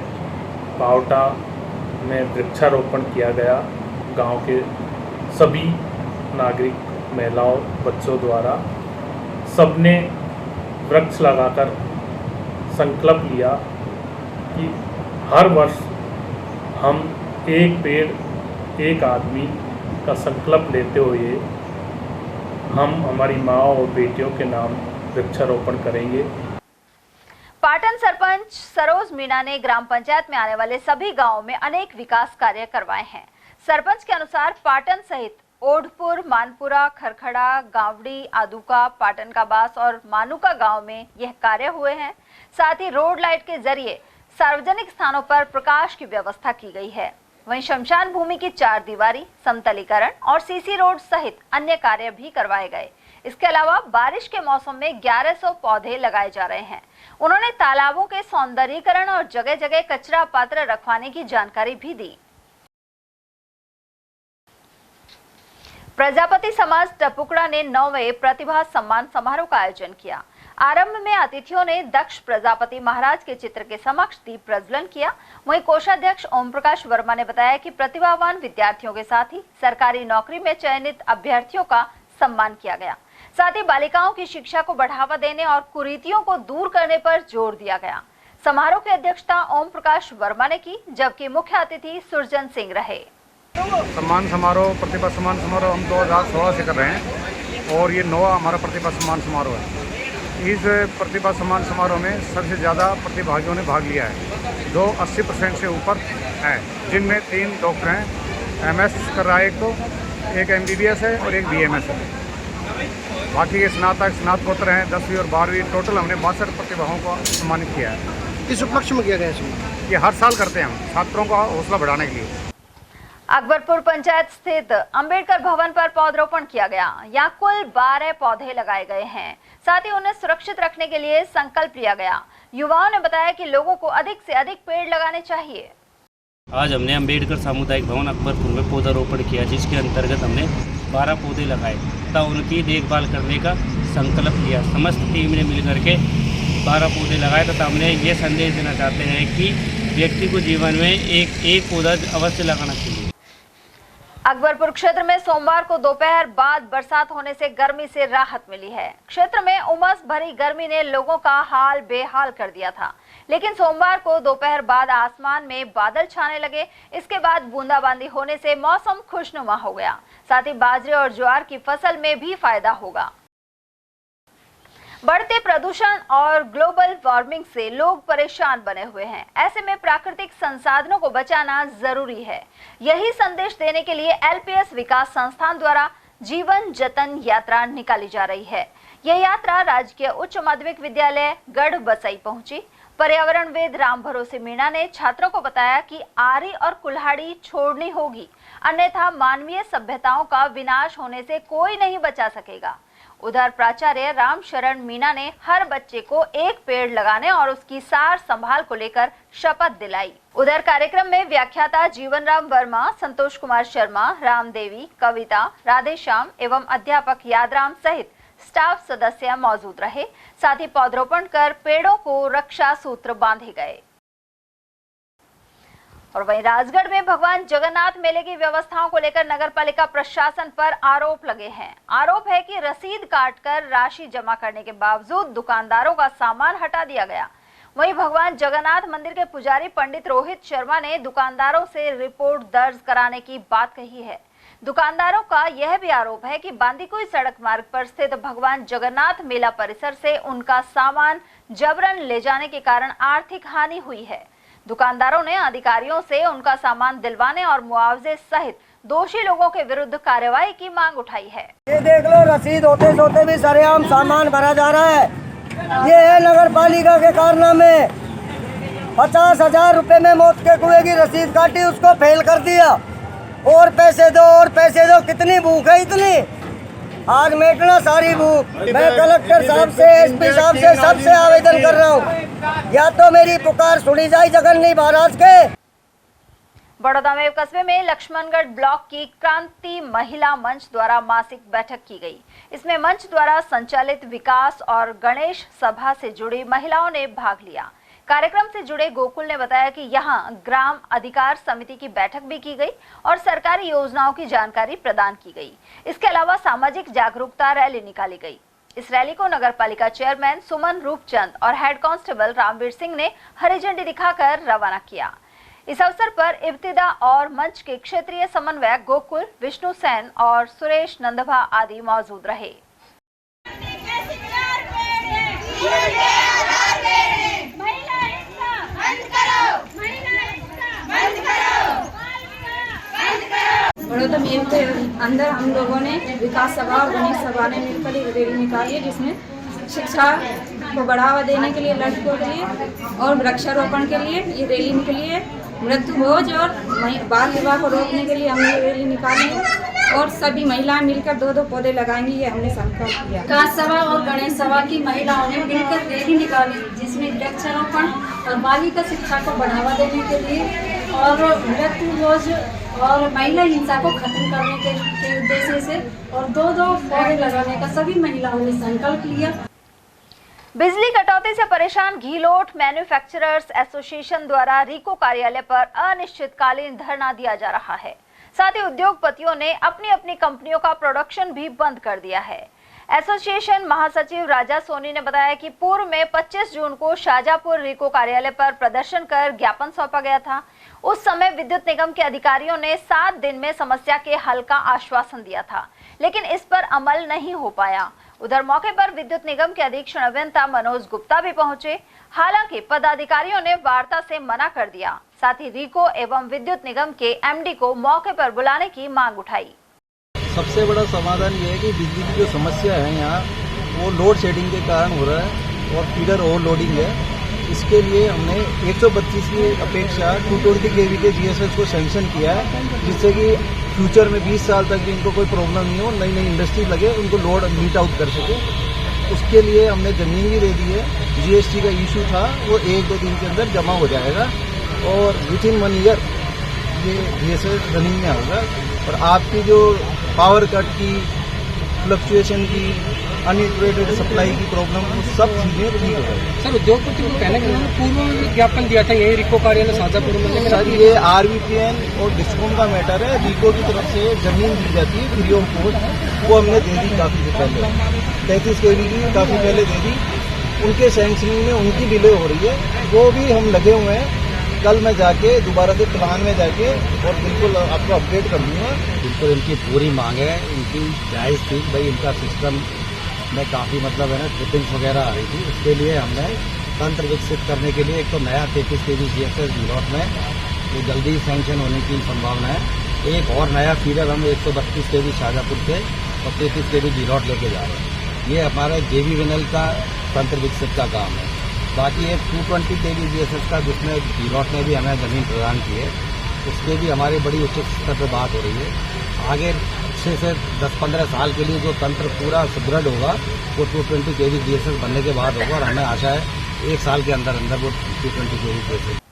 पावटा में वृक्षारोपण किया गया। गांव के सभी नागरिक, महिलाओं, बच्चों द्वारा सबने वृक्ष लगाकर संकल्प लिया कि हर वर्ष हम एक पेड़ एक आदमी का संकल्प लेते हुए हम हमारी माँ और बेटियों के नाम वृक्षारोपण करेंगे। पाटन सरपंच सरोज मीणा ने ग्राम पंचायत में आने वाले सभी गांवों में अनेक विकास कार्य करवाए हैं। सरपंच के अनुसार पाटन सहित ओढ़पुर, मानपुरा, खरखड़ा, गावड़ी, आदुका, पाटन का बास और मानुका गांव में यह कार्य हुए हैं। साथ ही रोड लाइट के जरिए सार्वजनिक स्थानों पर प्रकाश की व्यवस्था की गई है। वहीं शमशान भूमि की 4 दीवारी, समतलीकरण और सीसी रोड सहित अन्य कार्य भी करवाए गए। इसके अलावा बारिश के मौसम में 1100 पौधे लगाए जा रहे हैं। उन्होंने तालाबों के सौंदर्यीकरण और जगह जगह कचरा पात्र रखवाने की जानकारी भी दी। प्रजापति समाज टपुकड़ा ने 9वें प्रतिभा सम्मान समारोह का आयोजन किया। आरंभ में अतिथियों ने दक्ष प्रजापति महाराज के चित्र के समक्ष दीप प्रज्वलन किया। वहीं कोषाध्यक्ष ओम प्रकाश वर्मा ने बताया कि प्रतिभावान विद्यार्थियों के साथ ही सरकारी नौकरी में चयनित अभ्यर्थियों का सम्मान किया गया। साथ ही बालिकाओं की शिक्षा को बढ़ावा देने और कुरीतियों को दूर करने पर जोर दिया गया। समारोह की अध्यक्षता ओम प्रकाश वर्मा ने की, जबकि मुख्य अतिथि सुरजन सिंह रहे। सम्मान समारोह, प्रतिभा सम्मान समारोह हम 2016 से कर रहे हैं और ये 9वां हमारा प्रतिभा सम्मान समारोह है। इस प्रतिभा सम्मान समारोह में सबसे ज़्यादा प्रतिभागियों ने भाग लिया है, जो 80% से ऊपर हैं, जिनमें 3 डॉक्टर हैं, MS कर रहा है एक MBBS है और एक BMS है। बाकी के स्नातकोत्तर हैं, 10वीं और 12वीं। टोटल हमने 62 प्रतिभाओं को सम्मानित किया है। किस उपलक्ष्य में किया गया इसमें? ये हर साल करते हैं हम, छात्रों का हौसला बढ़ाने के लिए। अकबरपुर पंचायत स्थित अंबेडकर भवन पर पौधरोपण किया गया। यहाँ कुल 12 पौधे लगाए गए हैं। साथ ही उन्हें सुरक्षित रखने के लिए संकल्प लिया गया। युवाओं ने बताया कि लोगों को अधिक से अधिक पेड़ लगाने चाहिए। आज हमने अंबेडकर सामुदायिक भवन अकबरपुर में पौधारोपण किया, जिसके अंतर्गत हमने 12 पौधे लगाए तथा उनकी देखभाल करने का संकल्प लिया। समस्त टीम ने मिलकर के 12 पौधे लगाए तथा हमने ये संदेश देना चाहते हैं कि व्यक्ति को जीवन में एक पौधा अवश्य लगाना चाहिए। अकबरपुर क्षेत्र में सोमवार को दोपहर बाद बरसात होने से गर्मी से राहत मिली है। क्षेत्र में उमस भरी गर्मी ने लोगों का हाल बेहाल कर दिया था, लेकिन सोमवार को दोपहर बाद आसमान में बादल छाने लगे। इसके बाद बूंदाबांदी होने से मौसम खुशनुमा हो गया। साथ ही बाजरे और ज्वार की फसल में भी फायदा होगा। बढ़ते प्रदूषण और ग्लोबल वार्मिंग से लोग परेशान बने हुए हैं। ऐसे में प्राकृतिक संसाधनों को बचाना जरूरी है। यही संदेश देने के लिए LPS विकास संस्थान द्वारा जीवन जतन यात्रा निकाली जा रही है। यह यात्रा राजकीय उच्च माध्यमिक विद्यालय गढ़ बसई पहुंची। पर्यावरणविद राम भरोसे मीणा ने छात्रों को बताया कि आरी और कुल्हाड़ी छोड़नी होगी, अन्यथा मानवीय सभ्यताओं का विनाश होने से कोई नहीं बचा सकेगा। उधर प्राचार्य राम शरण मीणा ने हर बच्चे को एक पेड़ लगाने और उसकी सार संभाल को लेकर शपथ दिलाई। उधर कार्यक्रम में व्याख्याता जीवन राम वर्मा, संतोष कुमार शर्मा, रामदेवी, कविता, राधेश्याम एवं अध्यापक यादराम सहित स्टाफ सदस्य मौजूद रहे। साथ ही पौधरोपण कर पेड़ों को रक्षा सूत्र बांधे गए। और वहीं राजगढ़ में भगवान जगन्नाथ मेले की व्यवस्थाओं को लेकर नगरपालिका प्रशासन पर आरोप लगे हैं। आरोप है कि रसीद काटकर राशि जमा करने के बावजूद दुकानदारों का सामान हटा दिया गया। वहीं भगवान जगन्नाथ मंदिर के पुजारी पंडित रोहित शर्मा ने दुकानदारों से रिपोर्ट दर्ज कराने की बात कही है। दुकानदारों का यह भी आरोप है कि बांदीकुई सड़क मार्ग पर स्थित भगवान जगन्नाथ मेला परिसर से उनका सामान जबरन ले जाने के कारण आर्थिक हानि हुई है। दुकानदारों ने अधिकारियों से उनका सामान दिलवाने और मुआवजे सहित दोषी लोगों के विरुद्ध कार्रवाई की मांग उठाई है। ये देख लो, रसीद होते सोते भी सरेआम सामान भरा जा रहा है। ये है नगर पालिका के कारनामे। 50,000 रुपए में मौत के कुएं की रसीद काटी, उसको फेल कर दिया। और पैसे दो और पैसे दो, कितनी भूख है इतनी? आज मेटना सारी भूख। मैं कलेक्टर साहब से, SP साहब से, सबसे आवेदन कर रहा हूँ, या तो मेरी पुकार सुनी जाए जगन्नी महाराज के। बड़ौदा में कस्बे में लक्ष्मणगढ़ ब्लॉक की क्रांति महिला मंच द्वारा मासिक बैठक की गई। इसमें मंच द्वारा संचालित विकास और गणेश सभा से जुड़ी महिलाओं ने भाग लिया। कार्यक्रम से जुड़े गोकुल ने बताया कि यहां ग्राम अधिकार समिति की बैठक भी की गई और सरकारी योजनाओं की जानकारी प्रदान की गई। इसके अलावा सामाजिक जागरूकता रैली निकाली गई। इस रैली को नगरपालिका चेयरमैन सुमन रूपचंद और हेड कांस्टेबल रामवीर सिंह ने हरी झंडी दिखाकर रवाना किया। इस अवसर पर इब्तिदा और मंच के क्षेत्रीय समन्वयक गोकुल, विष्णु सेन और सुरेश नंदभा आदि मौजूद रहे। बड़ौदा मेल के अंदर हम लोगों ने विकास सभा और गणेश सभा ने मिलकर एक रैली निकाली है, जिसमें शिक्षा को बढ़ावा देने के लिए लड़कियों के लिए और वृक्षारोपण के लिए ये रैली निकली है। मृत्यु भोज और बाल विवाह को रोकने के लिए हमने ये रैली निकाली है और सभी महिलाएं मिलकर 2-2 पौधे लगाएंगी, ये हमने संकल्प किया। विकास सभा और गणेश सभा की महिलाओं ने मिलकर रैली निकाली, जिसमें वृक्षारोपण और बालिका शिक्षा को बढ़ावा देने के लिए और मृत्यु भोज और महिला हिंसा को खत्म करने के उद्देश्य से और 2-2 पौधे लगाने का सभी महिलाओं ने संकल्प लिया। बिजली कटौती से परेशान घीलोट मैन्युफैक्चरर्स एसोसिएशन द्वारा रीको कार्यालय पर अनिश्चितकालीन धरना दिया जा रहा है। साथ ही उद्योगपतियों ने अपनी अपनी कंपनियों का प्रोडक्शन भी बंद कर दिया है। एसोसिएशन महासचिव राजा सोनी ने बताया कि पूर्व में 25 जून को शाहजहांपुर रीको कार्यालय पर प्रदर्शन कर ज्ञापन सौंपा गया था। उस समय विद्युत निगम के अधिकारियों ने 7 दिन में समस्या के हल का आश्वासन दिया था, लेकिन इस पर अमल नहीं हो पाया। उधर मौके पर विद्युत निगम के अधीक्षण अभियंता मनोज गुप्ता भी पहुंचे। हालांकि पदाधिकारियों ने वार्ता से मना कर दिया। साथ ही रीको एवं विद्युत निगम के एमडी को मौके पर बुलाने की मांग उठाई। सबसे बड़ा समाधान ये है कि बिजली की जो समस्या है यहाँ वो लोड शेडिंग के कारण हो रहा है और फीडर ओवरलोडिंग है। इसके लिए हमने 132 की अपेक्षा 220 kV के GSS को सैंक्शन किया है, जिससे कि फ्यूचर में 20 साल तक भी इनको कोई प्रॉब्लम नहीं हो, नई नई इंडस्ट्री लगे, उनको लोड मीट आउट कर सके। उसके लिए हमने ज़मीन भी दे दी है। GST का इशू था वो 1-2 दिन के अंदर जमा हो जाएगा और विथिन 1 ईयर ये GSS रनिंग में होगा। और आपकी जो पावर कट की, फ्लक्चुएशन की, अनइंटीग्रेटेड सप्लाई की प्रॉब्लम, वो सब चीज़ें ठीक हो जाएगी। सर, उद्योगपति को कहने के लिए पूर्व में भी ज्ञापन दिया था यही रीको कार्यालय शाहजहांपुर में। सर, ये RVPN और डिस्कॉम का मैटर है। रीको की तरफ से जमीन दी जाती है फ्री ऑफ कॉस्ट, वो हमने दे दी काफ़ी पहले, 33 kV की काफ़ी पहले दे दी। उनके सैंक्शनिंग में उनकी डिले हो रही है, वो भी हम लगे हुए हैं। कल मैं जाके दोबारा से प्लान में जाके और बिल्कुल आपको अपडेट कर दूँगा। बिल्कुल इनकी पूरी मांग है, इनकी जायज़ थी। भाई इनका सिस्टम में काफ़ी मतलब है ना ट्रिपिंग्स वगैरह आ रही थी। उसके लिए हमने तंत्र विकसित करने के लिए एक तो नया 33 kV GSS घीलोट में वो जल्दी सैंक्शन होने की संभावना है। एक और नया फीडर हम 132 kV शाहजहांपुर से और 33 kV घीलोट लेके जा रहे हैं। ये हमारा JVVNL का तंत्र विकसित का काम है। बाकी एक 220 kV GSS का, जिसमें घीलोट में भी हमें ज़मीन प्रदान की है, उसके भी हमारी बड़ी उचित स्तर पर बात हो रही है। आगे 6 से 10-15 साल के लिए जो तंत्र पूरा सुदृढ़ होगा वो 220 kV GSS बनने के बाद होगा और हमें आशा है 1 साल के अंदर अंदर वो 220 kV GSS।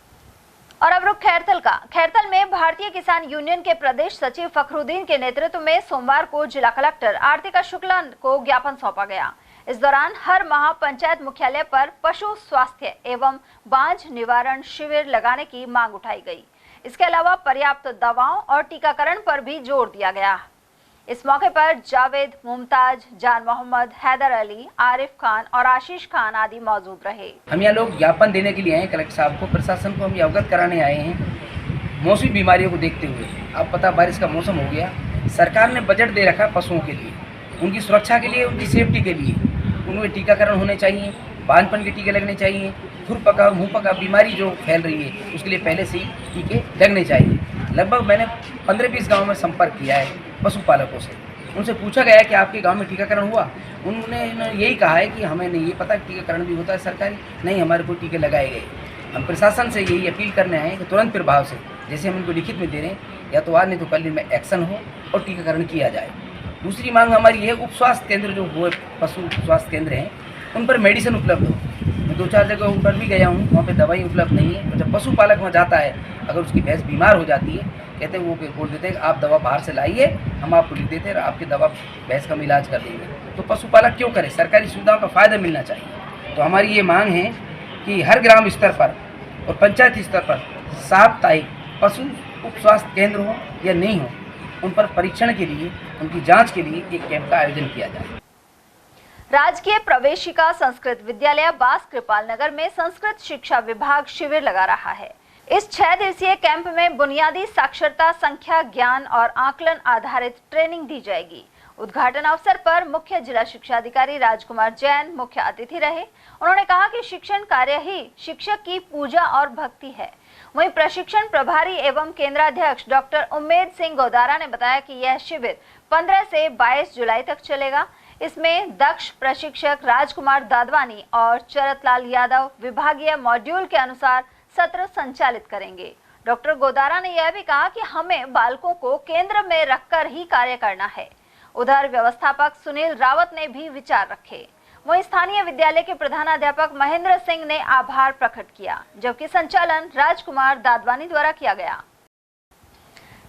और अब रुक खैरतल का। खैरतल में भारतीय किसान यूनियन के प्रदेश सचिव फखरुद्दीन के नेतृत्व में सोमवार को जिला कलेक्टर आरतिका शुक्ला को ज्ञापन सौंपा गया। इस दौरान हर माह पंचायत मुख्यालय पर पशु स्वास्थ्य एवं बांझ निवारण शिविर लगाने की मांग उठाई गई। इसके अलावा पर्याप्त दवाओं और टीकाकरण पर भी जोर दिया गया। इस मौके पर जावेद, मुमताज, जान मोहम्मद, हैदर अली, आरिफ खान और आशीष खान आदि मौजूद रहे। हम यहाँ लोग ज्ञापन देने के लिए आए हैं कलेक्टर साहब को, प्रशासन को हम ये अवगत कराने आए हैं। मौसमी बीमारियों को देखते हुए, आप पता बारिश का मौसम हो गया, सरकार ने बजट दे रखा पशुओं के लिए, उनकी सुरक्षा के लिए, उनकी सेफ्टी के लिए। उनमें टीकाकरण होने चाहिए, बांझपन के टीके लगने चाहिए, खुर पका, मुँह पका बीमारी जो फैल रही है उसके लिए पहले से ही टीके लगने चाहिए। लगभग मैंने 15-20 गाँव में संपर्क किया है पशुपालकों से। उनसे पूछा गया कि आपके गांव में टीकाकरण हुआ? उन्होंने यही कहा है कि हमें नहीं ये पता टीकाकरण भी होता है सरकारी, नहीं हमारे को टीके लगाए गए। हम प्रशासन से यही अपील करने आए हैं कि तुरंत प्रभाव से, जैसे हम इनको लिखित में दे रहे हैं, या तो आज नहीं तो कल में एक्शन हो और टीकाकरण किया जाए। दूसरी मांग हमारी है उप स्वास्थ्य केंद्र जो हुए पशु स्वास्थ्य केंद्र हैं उन पर मेडिसिन उपलब्ध हो। मैं 2-4 जगह उन पर भी गया हूँ, वहाँ पे दवाई उपलब्ध नहीं है। और जब पशुपालक वहाँ जाता है, अगर उसकी भैंस बीमार हो जाती है, कहते हैं वो बोल देते हैं आप दवा बाहर से लाइए, हम आपको लिख देते हैं, आपकी दवा भैंस का इलाज कर देंगे। तो पशुपालक क्यों करे? सरकारी सुविधाओं का फ़ायदा मिलना चाहिए। तो हमारी ये मांग है कि हर ग्राम स्तर पर और पंचायती स्तर पर साप्ताहिक पशु उप स्वास्थ्य केंद्र हो या नहीं हो, उन पर परीक्षण के लिए, उनकी जाँच के लिए एक कैंप का आयोजन किया जाए। राजकीय प्रवेशिका संस्कृत विद्यालय बास कृपाल नगर में संस्कृत शिक्षा विभाग शिविर लगा रहा है। इस 6 दिवसीय कैंप में बुनियादी साक्षरता, संख्या, ज्ञान और आकलन आधारित ट्रेनिंग दी जाएगी। उद्घाटन अवसर पर मुख्य जिला शिक्षा अधिकारी राजकुमार जैन मुख्य अतिथि रहे। उन्होंने कहा कि शिक्षण कार्य ही शिक्षक की पूजा और भक्ति है। वहीं प्रशिक्षण प्रभारी एवं केंद्राध्यक्ष डॉक्टर उम्मेद सिंह गोदारा ने बताया कि यह शिविर 15 से 22 जुलाई तक चलेगा। इसमें दक्ष प्रशिक्षक राजकुमार दादवानी और चरतलाल यादव विभागीय मॉड्यूल के अनुसार सत्र संचालित करेंगे। डॉक्टर गोदारा ने यह भी कहा कि हमें बालकों को केंद्र में रखकर ही कार्य करना है। उधर व्यवस्थापक सुनील रावत ने भी विचार रखे। वहीं स्थानीय विद्यालय के प्रधानाध्यापक महेंद्र सिंह ने आभार प्रकट किया, जबकि संचालन राजकुमार दादवानी द्वारा किया गया।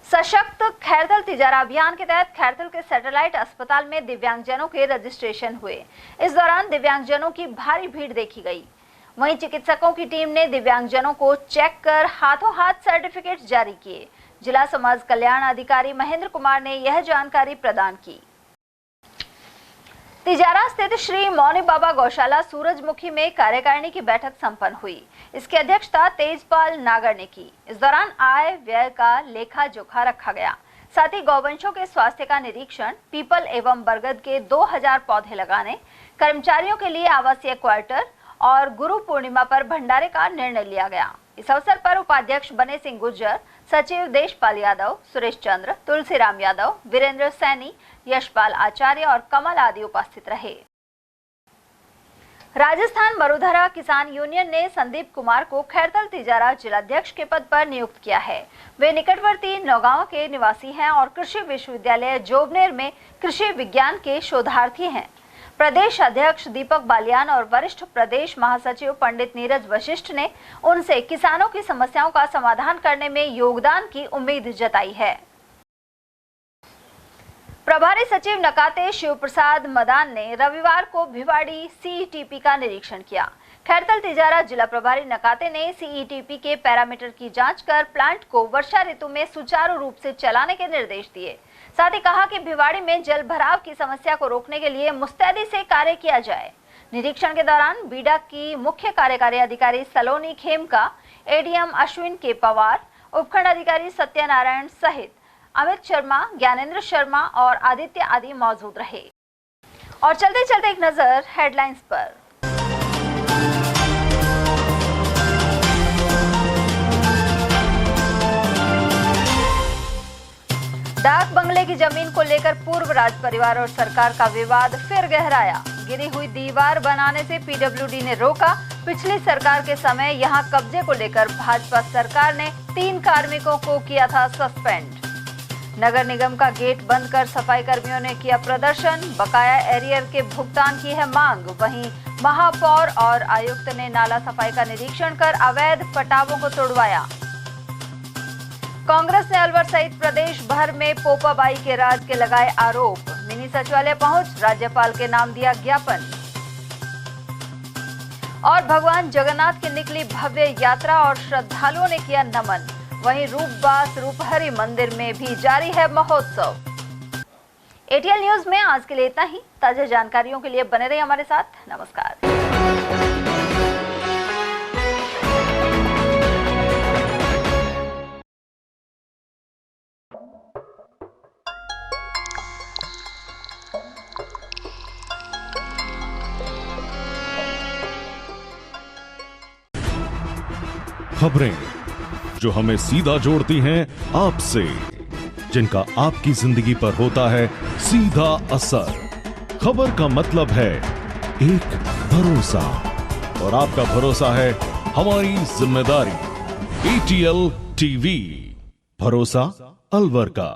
सशक्त खैरथल तिजारा अभियान के तहत खैरथल के सैटेलाइट अस्पताल में दिव्यांगजनों के रजिस्ट्रेशन हुए। इस दौरान दिव्यांगजनों की भारी भीड़ देखी गई। वहीं चिकित्सकों की टीम ने दिव्यांगजनों को चेक कर हाथों हाथ सर्टिफिकेट जारी किए। जिला समाज कल्याण अधिकारी महेंद्र कुमार ने यह जानकारी प्रदान की। तिजारा स्थित श्री मौनी बाबा गौशाला सूरजमुखी में कार्यकारिणी की बैठक संपन्न हुई। इसकी अध्यक्षता तेजपाल नागर ने की। इस दौरान आय व्यय का लेखा जोखा रखा गया। साथ ही गौवंशों के स्वास्थ्य का निरीक्षण, पीपल एवं बरगद के 2000 पौधे लगाने, कर्मचारियों के लिए आवासीय क्वार्टर और गुरु पूर्णिमा पर भंडारे का निर्णय लिया गया। इस अवसर पर उपाध्यक्ष बने सिंह गुर्जर, सचिव देशपाल यादव, सुरेश चंद्र, तुलसीराम यादव, वीरेंद्र सैनी, यशपाल आचार्य और कमल आदि उपस्थित रहे। राजस्थान मरुधरा किसान यूनियन ने संदीप कुमार को खैरथल तिजारा जिलाध्यक्ष के पद पर नियुक्त किया है। वे निकटवर्ती नौगांव के निवासी हैं और कृषि विश्वविद्यालय जोबनेर में कृषि विज्ञान के शोधार्थी हैं। प्रदेश अध्यक्ष दीपक बालियान और वरिष्ठ प्रदेश महासचिव पंडित नीरज वशिष्ठ ने उनसे किसानों की समस्याओं का समाधान करने में योगदान की उम्मीद जताई है। प्रभारी सचिव नकाते शिव प्रसाद मदान ने रविवार को भिवाड़ी सीईटीपी का निरीक्षण किया। खैरथल तिजारा जिला प्रभारी नकाते ने सीईटीपी के पैरामीटर की जांच कर प्लांट को वर्षा ऋतु में सुचारू रूप से चलाने के निर्देश दिए। साथ ही कहा कि भिवाड़ी में जल भराव की समस्या को रोकने के लिए मुस्तैदी से कार्य किया जाए। निरीक्षण के दौरान बीडा की मुख्य कार्यकारी अधिकारी सलोनी खेमका, एडीएम अश्विन के पवार, उपखंड अधिकारी सत्यनारायण सहित अमित शर्मा, ज्ञानेंद्र शर्मा और आदित्य आदि मौजूद रहे। और चलते चलते एक नजर हेडलाइंस पर। डाक बंगले की जमीन को लेकर पूर्व राज परिवार और सरकार का विवाद फिर गहराया। गिरी हुई दीवार बनाने से पीडब्ल्यूडी ने रोका। पिछली सरकार के समय यहां कब्जे को लेकर भाजपा सरकार ने 3 कार्मिकों को किया था सस्पेंड। नगर निगम का गेट बंद कर सफाई कर्मियों ने किया प्रदर्शन। बकाया एरियर के भुगतान की है मांग। वहीं महापौर और आयुक्त ने नाला सफाई का निरीक्षण कर अवैध पटावों को तोड़वाया। कांग्रेस ने अलवर सहित प्रदेश भर में पोपाबाई के राज के लगाए आरोप। मिनी सचिवालय पहुंच राज्यपाल के नाम दिया ज्ञापन। और भगवान जगन्नाथ की निकली भव्य यात्रा और श्रद्धालुओं ने किया नमन। वहीं रूपबास रूपहरी मंदिर में भी जारी है महोत्सव। एटीएल न्यूज में आज के लिए इतना ही। ताजा जानकारियों के लिए बने रहिए हमारे साथ। नमस्कार। खबरें जो हमें सीधा जोड़ती हैं आपसे, जिनका आपकी जिंदगी पर होता है सीधा असर। खबर का मतलब है एक भरोसा, और आपका भरोसा है हमारी जिम्मेदारी। एटीएल टीवी, भरोसा अलवर का।